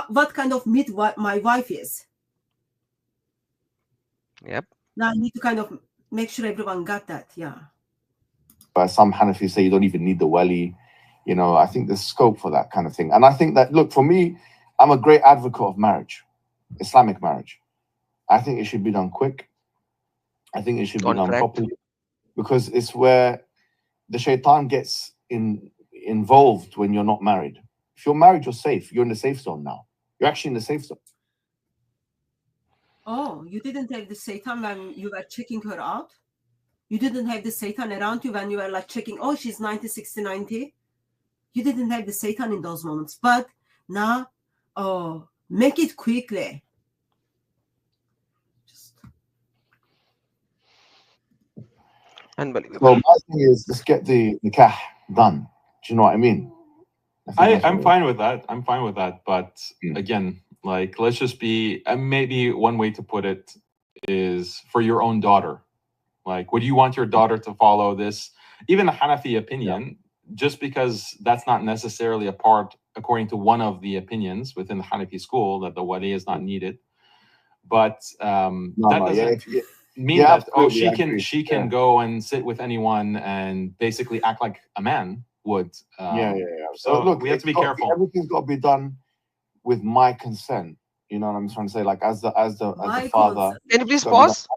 what kind of meat my wife is. Yep. Now I need to kind of make sure everyone got that. Yeah. But some Hanafis say you don't even need the wali. You know, I think there's scope for that kind of thing. And I think that, look, for me, I'm a great advocate of marriage, Islamic marriage. I think it should be done quick. I think it should be done properly, because it's where the shaitan gets involved when you're not married. If you're married, you're safe. You're in the safe zone now. You're actually in the safe zone. Oh, you didn't have the Satan when you were checking her out? You didn't have the Satan around you when you were like checking, oh, she's 90, 60, 90? You didn't have the Satan in those moments. But now, oh, make it quickly. Unbelievable. Well, my thing is, let's get the nikah done. Do you know what I mean? I'm fine with that. I'm fine with that. But again, like, let's just be, maybe one way to put it is for your own daughter. Like, would you want your daughter to follow this, even a Hanafi opinion, just because that's not necessarily a part, according to one of the opinions within the Hanafi school, that the wali is not needed. But that doesn't mean that, oh, she can go and sit with anyone and basically act like a man would. So look, we have to be careful. Everything's got to be done with my consent. You know what I'm trying to say? Like, as the father. Can you please pause?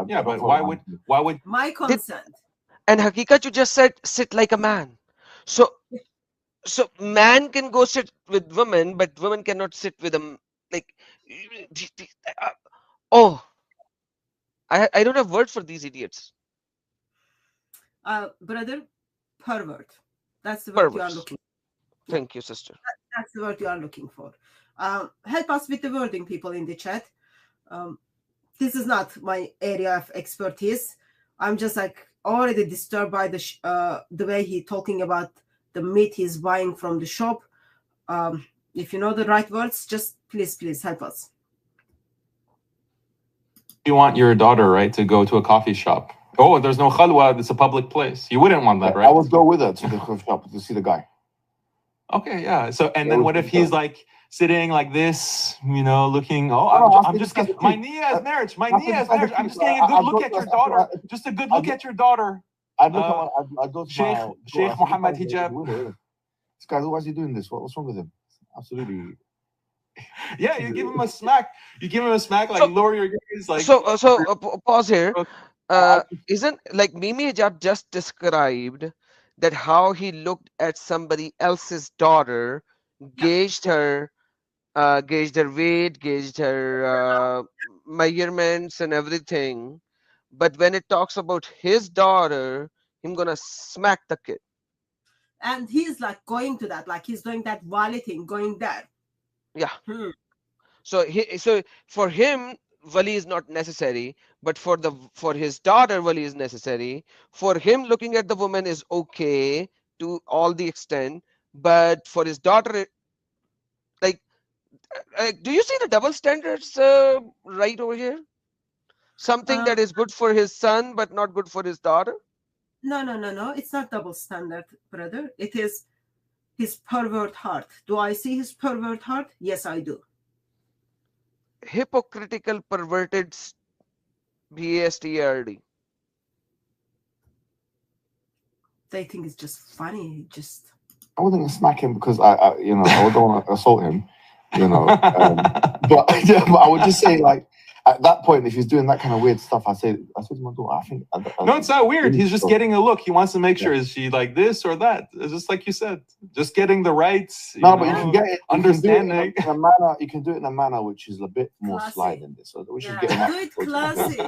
Yeah, but why would my consent? And Hakikat, you just said sit like a man. So man can go sit with women, but women cannot sit with them. Like, oh, I don't have words for these idiots. Brother, pervert. That's the word you are looking for. Thank you, sister. That's the word you are looking for. Help us with the wording, people in the chat. This is not my area of expertise. I'm just like already disturbed by the way he's talking about the meat he's buying from the shop. If you know the right words, just please help us. You want your daughter, right, to go to a coffee shop? Oh, there's no khalwa. It's a public place. You wouldn't want that, right? I would go with her to the coffee shop to see the guy. Okay, yeah. So, and then what if he's like sitting like this, you know, looking? Oh, I'm just getting my niya's marriage. My niya's marriage. I'm just getting a good look at your daughter. Just a good look at your daughter. I'd go to Sheikh Mohammad Hijab. This guy, why is he doing this? What's wrong with him? Absolutely. Yeah, you give him a smack. You give him a smack, like lower your gaze. Like pause here. Isn't like Mimi Hijab just described that how he looked at somebody else's daughter, gauged her weight, gauged her measurements and everything, but when it talks about his daughter, him gonna smack the kid. And he's like going to that, like he's doing that wali thing, going there. Yeah. So for him, wali is not necessary, but for his daughter, wali is necessary. For him, looking at the woman is okay to all the extent, but for his daughter, like do you see the double standards right over here? Something that is good for his son, but not good for his daughter? No. It's not double standard, brother. It is his pervert heart. Do I see his pervert heart? Yes, I do. Hypocritical, perverted, BASTRD. They think it's just funny. I wouldn't smack him because I you know, I don't want to assault him, you know. But yeah, but I would just say, like, at that point, if he's doing that kind of weird stuff, I said to my daughter, I think. No, it's not weird. He's just getting a look. He wants to make sure, Yeah. is she like this or that? It's just like you said, just getting the rights. No, but you can get it. Understanding. In a manner. You can do it in a manner which is a bit more Classy. slide than this. So we should Yeah. get him Do it classy. to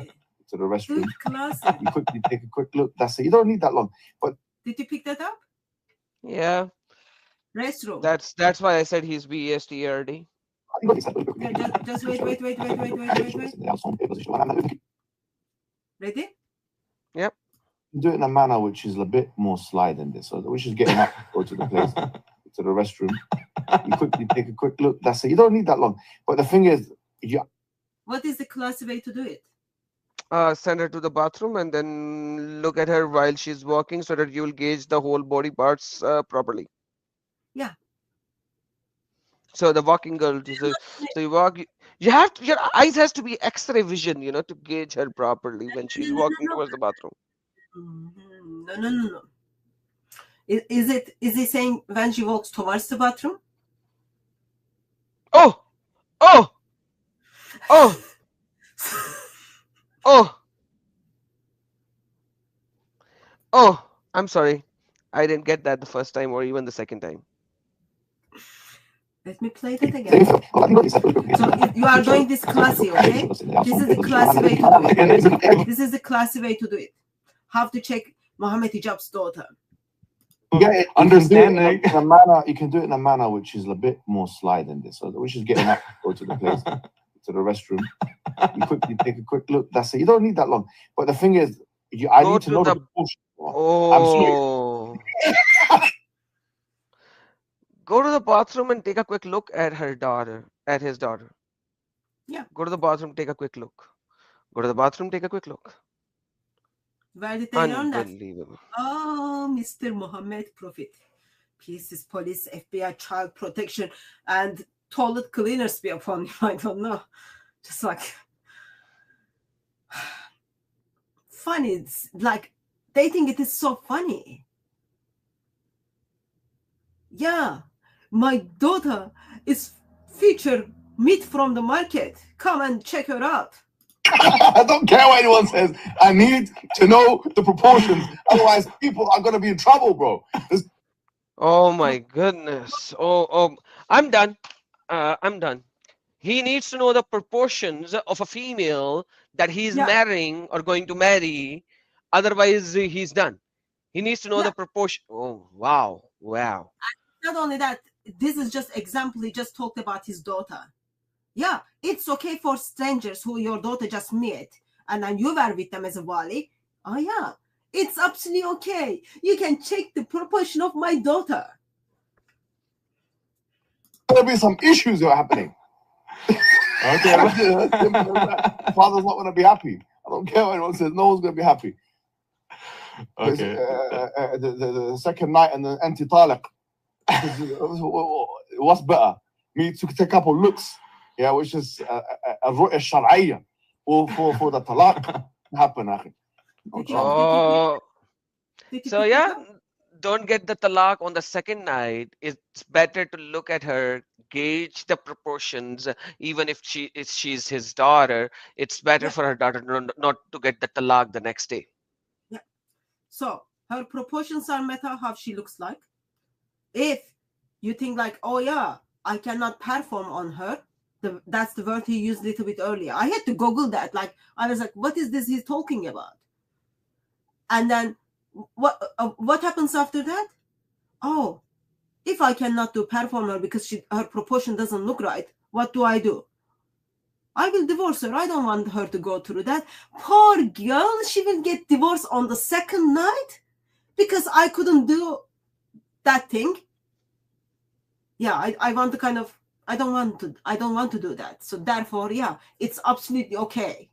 the Do restroom. it classy. You quickly take a quick look. That's it. You don't need that long. But Did you pick that up? Yeah, Restroom. that's why I said he's BSTRD. Yeah, just wait. Ready? Yep. do it in a manner which is a bit more slide than this. So we should get him up, go to the place, to the restroom. You quickly take a quick look. That's it. You don't need that long. But the thing is, what is the classy way to do it? Send her to the bathroom and then look at her while she's walking so that you'll gauge the whole body parts properly. Yeah. So the walking girl, so you walk, you have to, your eyes has to be X-ray vision, you know, to gauge her properly when she's walking towards the bathroom. No. Is he saying when she walks towards the bathroom? Oh, I'm sorry. I didn't get that the first time or even the second time. Let me play that again. So you are doing this classy, okay? This is the classy way to do it. This is the classy way to do it. How to check Mohammad Hijab's daughter. Yeah, understanding. You can do it in a manner which is a bit more slide than this. So we should get him up, go to the place, to the restroom. You quickly take a quick look. That's it. You don't need that long. But the thing is, I need to know the proportion. Oh. Go to the bathroom and take a quick look at her daughter, at his daughter. Yeah. Go to the bathroom, take a quick look. Go to the bathroom, take a quick look. Where did they learn that? Unbelievable. Oh, Mr. Mohammed Prophet. Pieces, police, FBI, child protection, and toilet cleaners be upon you. I don't know. Just like funny. It's like they think it is so funny. Yeah, my daughter is featured meat from the market. Come and check her out. I don't care what anyone says. I need to know the proportions. Otherwise, people are going to be in trouble, bro. Oh my goodness. Oh, I'm done. I'm done. He needs to know the proportions of a female that he's marrying or going to marry. Otherwise, he's done. He needs to know the proportion. Oh, wow. Not only that, this is just example. He just talked about his daughter. Yeah, it's okay for strangers who your daughter just met and then you were with them as a wali. Oh yeah, it's absolutely okay. You can check the proportion of my daughter. There'll be some issues that are happening. Okay. Father's not going to be happy. I don't care what anyone says. No one's going to be happy. Okay. The second night and the anti-talaq. What's better? Me to take a couple looks. Yeah, which is a ru'ya shar'iyya for the talaq happen. Oh, so yeah, don't get the talaq on the second night. It's better to look at her, gauge the proportions. Even if she's his daughter, it's better for her daughter not to get the talaq the next day. Yeah. So her proportions are matter how she looks like. If you think like, oh yeah, I cannot perform on her. That's the word he used a little bit earlier. I had to Google that. Like, I was like, what is this he's talking about? And then what happens after that? Oh, if I cannot do perform her because her proportion doesn't look right, what do? I will divorce her. I don't want her to go through that. Poor girl, she will get divorced on the second night because I couldn't do that thing. Yeah, I want to kind of, I don't want to do that. So therefore, yeah, it's absolutely okay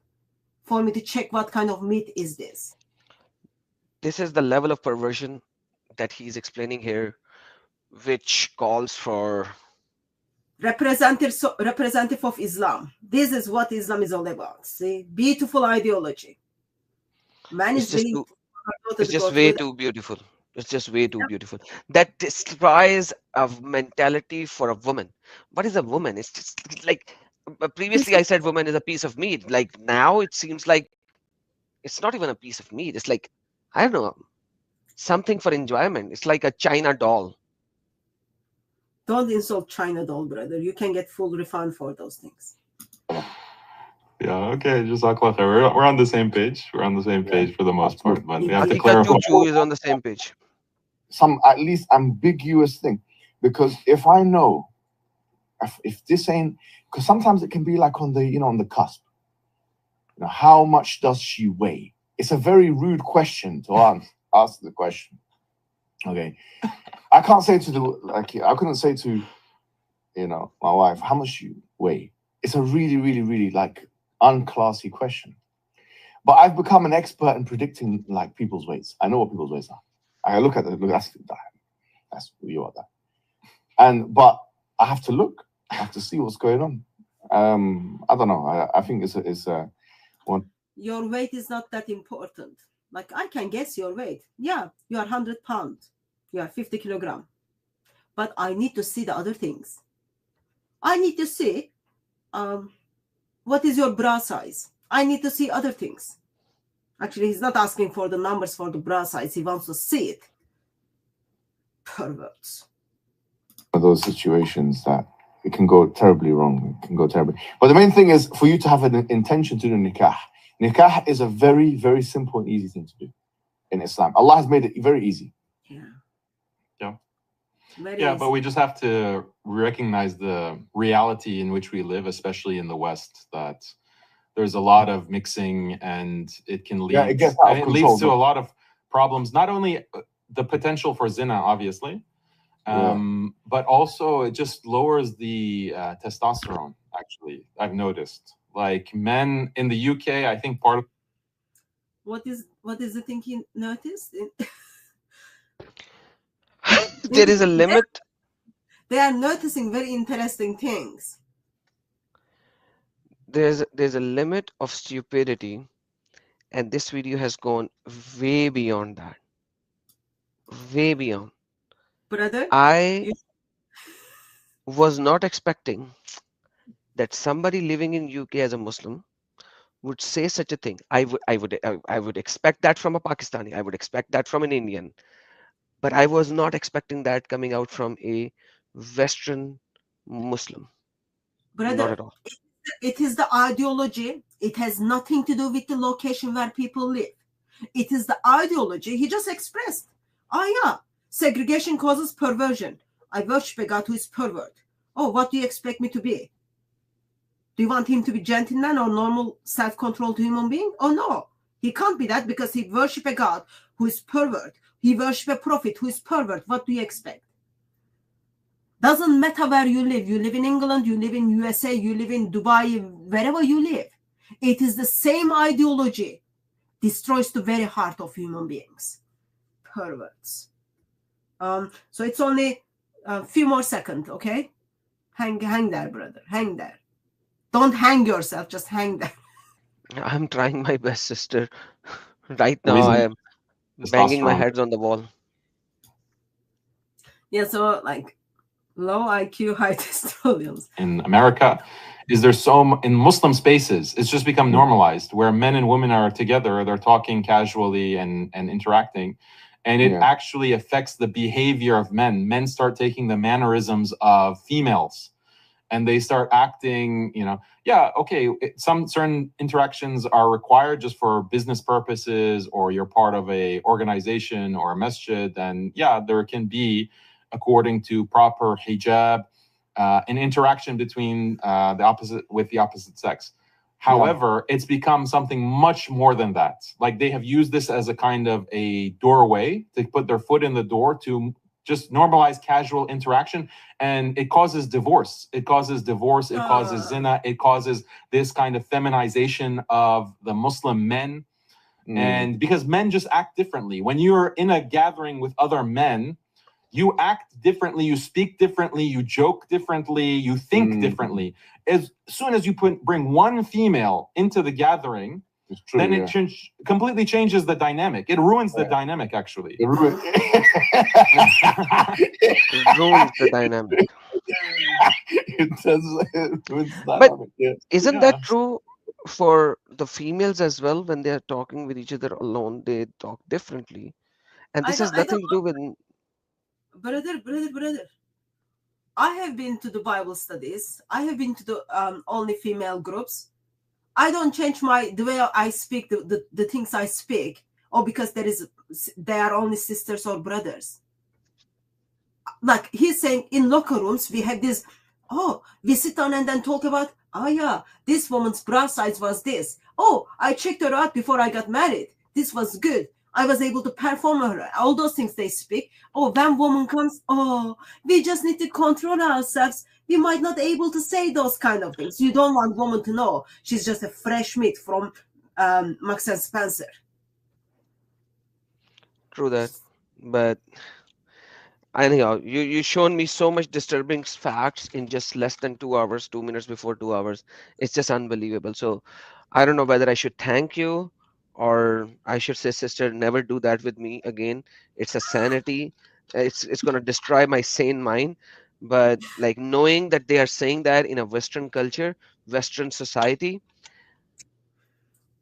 for me to check what kind of meat is this. This is the level of perversion that he's explaining here, which calls for representative of Islam. This is what Islam is all about. See, beautiful ideology. Man is willing. It's just way too beautiful. It's just way too beautiful. That destroys a mentality for a woman. What is a woman? It's just like previously I said woman is a piece of meat. Like now it seems like it's not even a piece of meat. It's like, I don't know, something for enjoyment. It's like a China doll. Don't insult China doll, brother. You can get full refund for those things. Yeah, okay, Jazakallah khair. We're on the same page. We're on the same page for the most part, but we have to clarify. Chuchu is on the same page. Some at least ambiguous thing, because if I know, if this ain't, because sometimes it can be like on the, you know, on the cusp. You know, how much does she weigh? It's a very rude question to ask the question. Okay, I can't say to the, like, I couldn't say to, you know, my wife, how much you weigh. It's a really, really, really like unclassy question. But I've become an expert in predicting like people's weights. I know what people's weights are. I look at it. Look, that's who you are. That, but I have to look. I have to see what's going on. I don't know. I think it's one. Your weight is not that important. Like, I can guess your weight. Yeah, you are 100 pounds. You are 50 kilograms. But I need to see the other things. I need to see what is your bra size. I need to see other things. Actually, he's not asking for the numbers for the bra size. He wants to see it. Perverts. Those situations that it can go terribly wrong. It can go terribly. But the main thing is for you to have an intention to do nikah. Nikah is a very, very simple and easy thing to do in Islam. Allah has made it very easy. Yeah. Yeah. Very yeah, easy. but we just have to recognize the reality in which we live, especially in the West, that there's a lot of mixing, and it can lead. It leads to a lot of problems. Not only the potential for zina, obviously, but also it just lowers the testosterone. Actually, I've noticed, like men in the UK, I think part of what is the thing you noticed? There is a limit. They are noticing very interesting things. There's a limit of stupidity, and this video has gone way beyond that. Way beyond. Brother, I was not expecting that somebody living in UK as a Muslim would say such a thing. I would expect that from a Pakistani. I would expect that from an Indian, but I was not expecting that coming out from a Western Muslim. Brother, not at all. It is the ideology. It has nothing to do with the location where people live. It is the ideology he just expressed. Oh yeah, segregation causes perversion. I worship a God who is pervert. Oh, what do you expect me to be? Do you want him to be gentleman or normal self-controlled human being? Oh no, he can't be that because he worship a God who is pervert. He worship a prophet who is pervert. What do you expect? Doesn't matter where you live. You live in England, you live in USA, you live in Dubai, wherever you live. It is the same ideology. Destroys the very heart of human beings. Perverts. So it's only a few more seconds, okay? Hang there, brother. Hang there. Don't hang yourself, just hang there. I'm trying my best, sister. Right now, I am banging my heads on the wall. Yeah, so like low IQ, high testosterone. In America, is there in Muslim spaces, it's just become normalized where men and women are together, they're talking casually and interacting. And it actually affects the behavior of men. Men start taking the mannerisms of females. And they start acting, some certain interactions are required just for business purposes, or you're part of a organization or a masjid. And there can be, according to proper hijab, an interaction between the opposite sex. However, it's become something much more than that. Like they have used this as a kind of a doorway to put their foot in the door to just normalize casual interaction, and it causes divorce. It causes zina. It causes this kind of feminization of the Muslim men. And because men just act differently. When you're in a gathering with other men, you act differently, you speak differently, you joke differently, you think differently. As soon as you bring one female into the gathering, It's true, then yeah. it completely changes the dynamic. It ruins the dynamic, actually. It ruins It ruins the dynamic. it does. It ruins the But dynamic, yeah. isn't Yeah. that true for the females as well? When they are talking with each other alone, they talk differently. And this has I nothing don't to do with brother. I have been to the Bible studies. I have been to the only female groups. I don't change the way I speak, the things I speak, or because they are only sisters or brothers. Like he's saying, in locker rooms we have this. Oh, we sit down and then talk about. Oh yeah, this woman's bra size was this. Oh, I checked her out before I got married. This was good. I was able to perform her. All those things they speak. Oh, when woman comes, oh, we just need to control ourselves. We might not able to say those kind of things. You don't want woman to know she's just a fresh meat from Marks and Spencer. true that. But anyhow, you shown me so much disturbing facts in just less than 2 hours, 2 minutes before 2 hours. It's just unbelievable. So I don't know whether I should thank you or I should say, sister, never do that with me again. It's a sanity. It's gonna destroy my sane mind. But like knowing that they are saying that in a Western culture, Western society,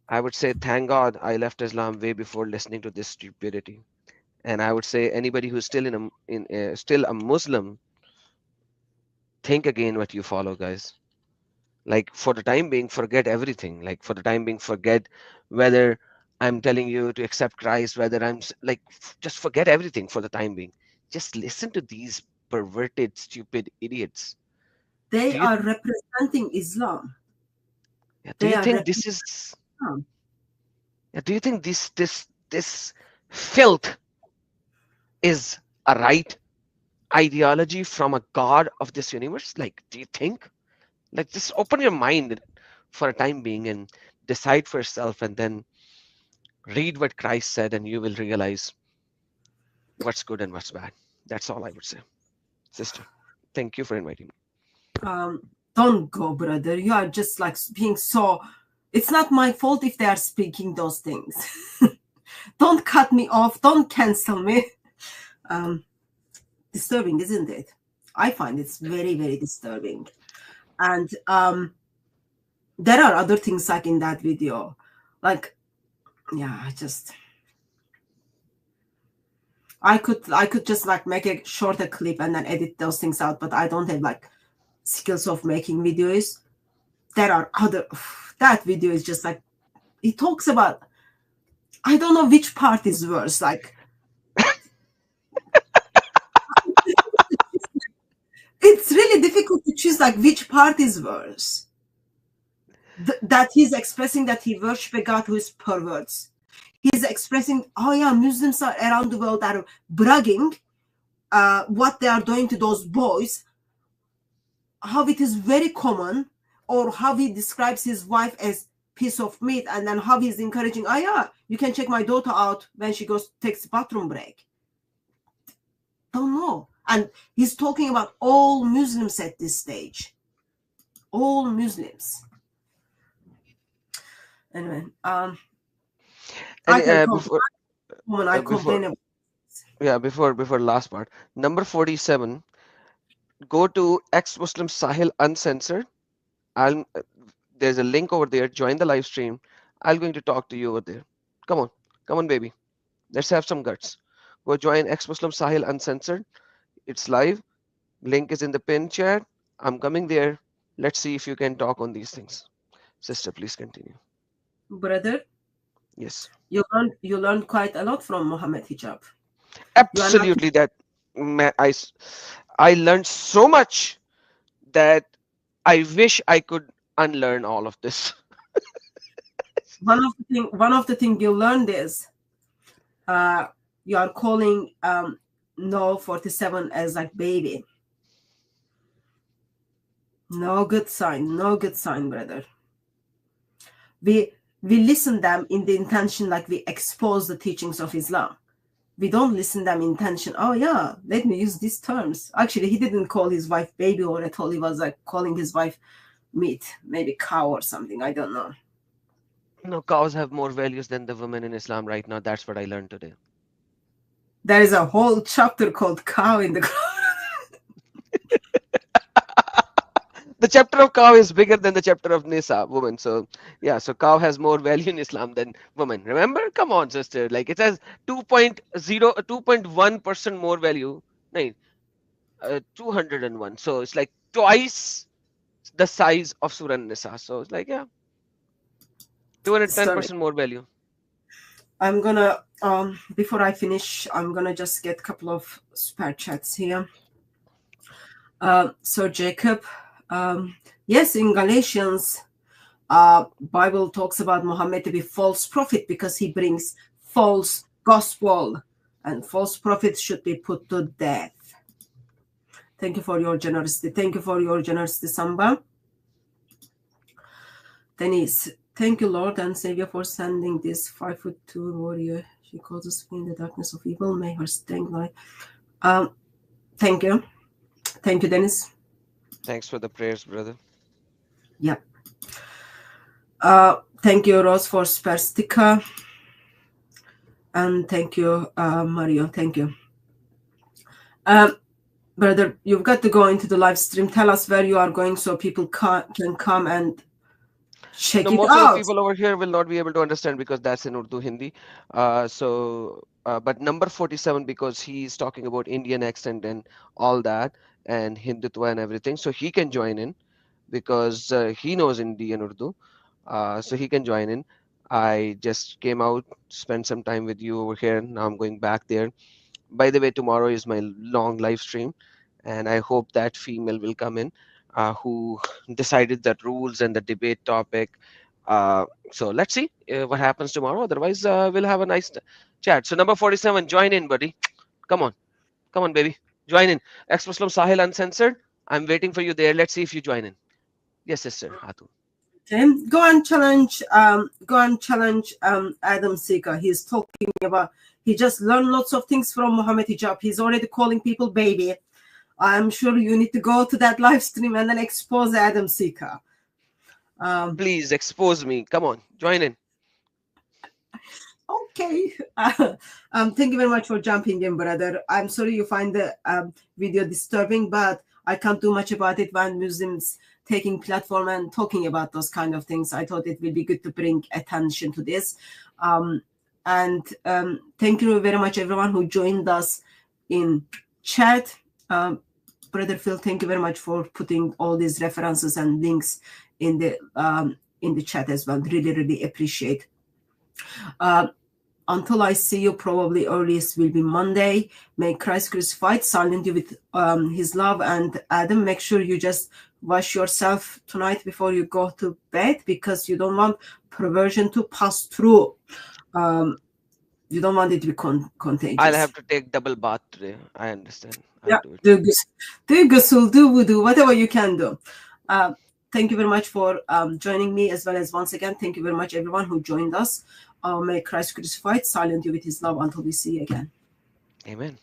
I would say thank God I left Islam way before listening to this stupidity. And I would say anybody who's still still a Muslim, think again what you follow, guys. Like for the time being, forget everything. Like for the time being, forget whether I'm telling you to accept Christ, whether just forget everything for the time being. Just listen to these perverted, stupid idiots. They are representing Islam. Yeah, do you think this is? Islam. Yeah, do you think this filth is a right ideology from a god of this universe? Like, do you think? Like, just open your mind for a time being and decide for yourself, and then read what Christ said, and you will realize what's good and what's bad. That's all I would say. Sister, thank you for inviting me. Don't go, brother. You are just like being so. It's not my fault if they are speaking those things. Don't cut me off. Don't cancel me. Disturbing, isn't it? I find it's very, very disturbing. And there are other things like in that video. Like, yeah, I could just like make a shorter clip and then edit those things out, but I don't have like skills of making videos. There are that video is just like, it talks about, I don't know which part is worse. Like, it's really difficult to choose like which part is worse. That he's expressing that he worships a God who is perverts. He's expressing, oh yeah, Muslims are around the world are bragging what they are doing to those boys, how it is very common, or how he describes his wife as piece of meat, and then how he's encouraging, oh yeah, you can check my daughter out when she takes bathroom break. Don't know. And he's talking about all Muslims at this stage. All Muslims. Anyway, before last part, number 47, go to ex-Muslim Sahil Uncensored. There's a link over there. Join the live stream. I'm going to talk to you over there. Come on, baby. Let's have some guts. Go join ex-Muslim Sahil Uncensored. It's live. Link is in the pin chat. I'm coming there. Let's see if you can talk on these things. Sister, please continue. Brother. Yes. You learned quite a lot from Mohammad Hijab. Absolutely. That I learned so much that I wish I could unlearn all of this. One of the things you learned is you are calling No 47 as like baby. No good sign, brother. We listen them in the intention like we expose the teachings of Islam. We don't listen them intention, oh yeah, let me use these terms. Actually, he didn't call his wife baby or at all. He was like calling his wife meat, maybe cow or something. I don't know. No, cows have more values than the women in Islam right now. That's what I learned today. There is a whole chapter called cow in the Quran. The chapter of cow is bigger than the chapter of Nisa, woman. So yeah, so cow has more value in Islam than woman. Remember? Come on, sister. Like it has 2.1% more value. No, 201. So it's like twice the size of Surah Nisa. So it's like, yeah, 210% more value. I'm gonna before I finish, I'm gonna just get a couple of spare chats here. So Jacob, yes, in Galatians, Bible talks about Muhammad to be false prophet because he brings false gospel, and false prophets should be put to death. Thank you for your generosity. Thank you for your generosity, Samba. Denise, thank you, Lord and Savior, for sending this 5'2" warrior. She causes me in the darkness of evil. May her strength lie. Thank you. Thank you, Dennis. Thanks for the prayers, brother. Yeah. Thank you, Rose, for spare sticker. And thank you, Mario. Thank you. Brother, you've got to go into the live stream. Tell us where you are going so people can come and check it out. Most of the people over here will not be able to understand because that's in Urdu, Hindi. But number 47, because he's talking about Indian accent and all that, and Hindutva and everything, so he can join in because he knows Hindi and Urdu, so he can join in. I just came out, spent some time with you over here. Now I'm going back there. By the way, tomorrow is my long live stream, and I hope that female will come in who decided the rules and the debate topic. So let's see what happens tomorrow. Otherwise, we'll have a nice chat. So number 47, join in, buddy. Come on, baby, join in. Ex-Muslim Sahil Uncensored. I'm waiting for you there. Let's see if you join in. Yes, sister Hatu. Okay. Go and challenge Adam Seeker. He's talking about he just learned lots of things from Mohammad Hijab. He's already calling people baby. I'm sure you need to go to that live stream and then expose Adam Seeker. Please expose me. Come on, join in. Okay. Thank you very much for jumping in, brother. I'm sorry you find the video disturbing, but I can't do much about it when Muslims taking platform and talking about those kind of things. I thought it would be good to bring attention to this. And thank you very much, everyone who joined us in chat. Brother Phil, thank you very much for putting all these references and links in the chat as well. Really, really appreciate. Until I see you, probably earliest will be Monday. May Christ crucified silent you with his love. And Adam, make sure you just wash yourself tonight before you go to bed, because you don't want perversion to pass through. You don't want it to be contagious. I'll have to take double bath today. I understand. Yeah, do ghusl, do wudu, whatever you can do. Thank you very much for joining me, as well as once again, thank you very much everyone who joined us. May Christ crucified silent you with his love until we see you again. Amen.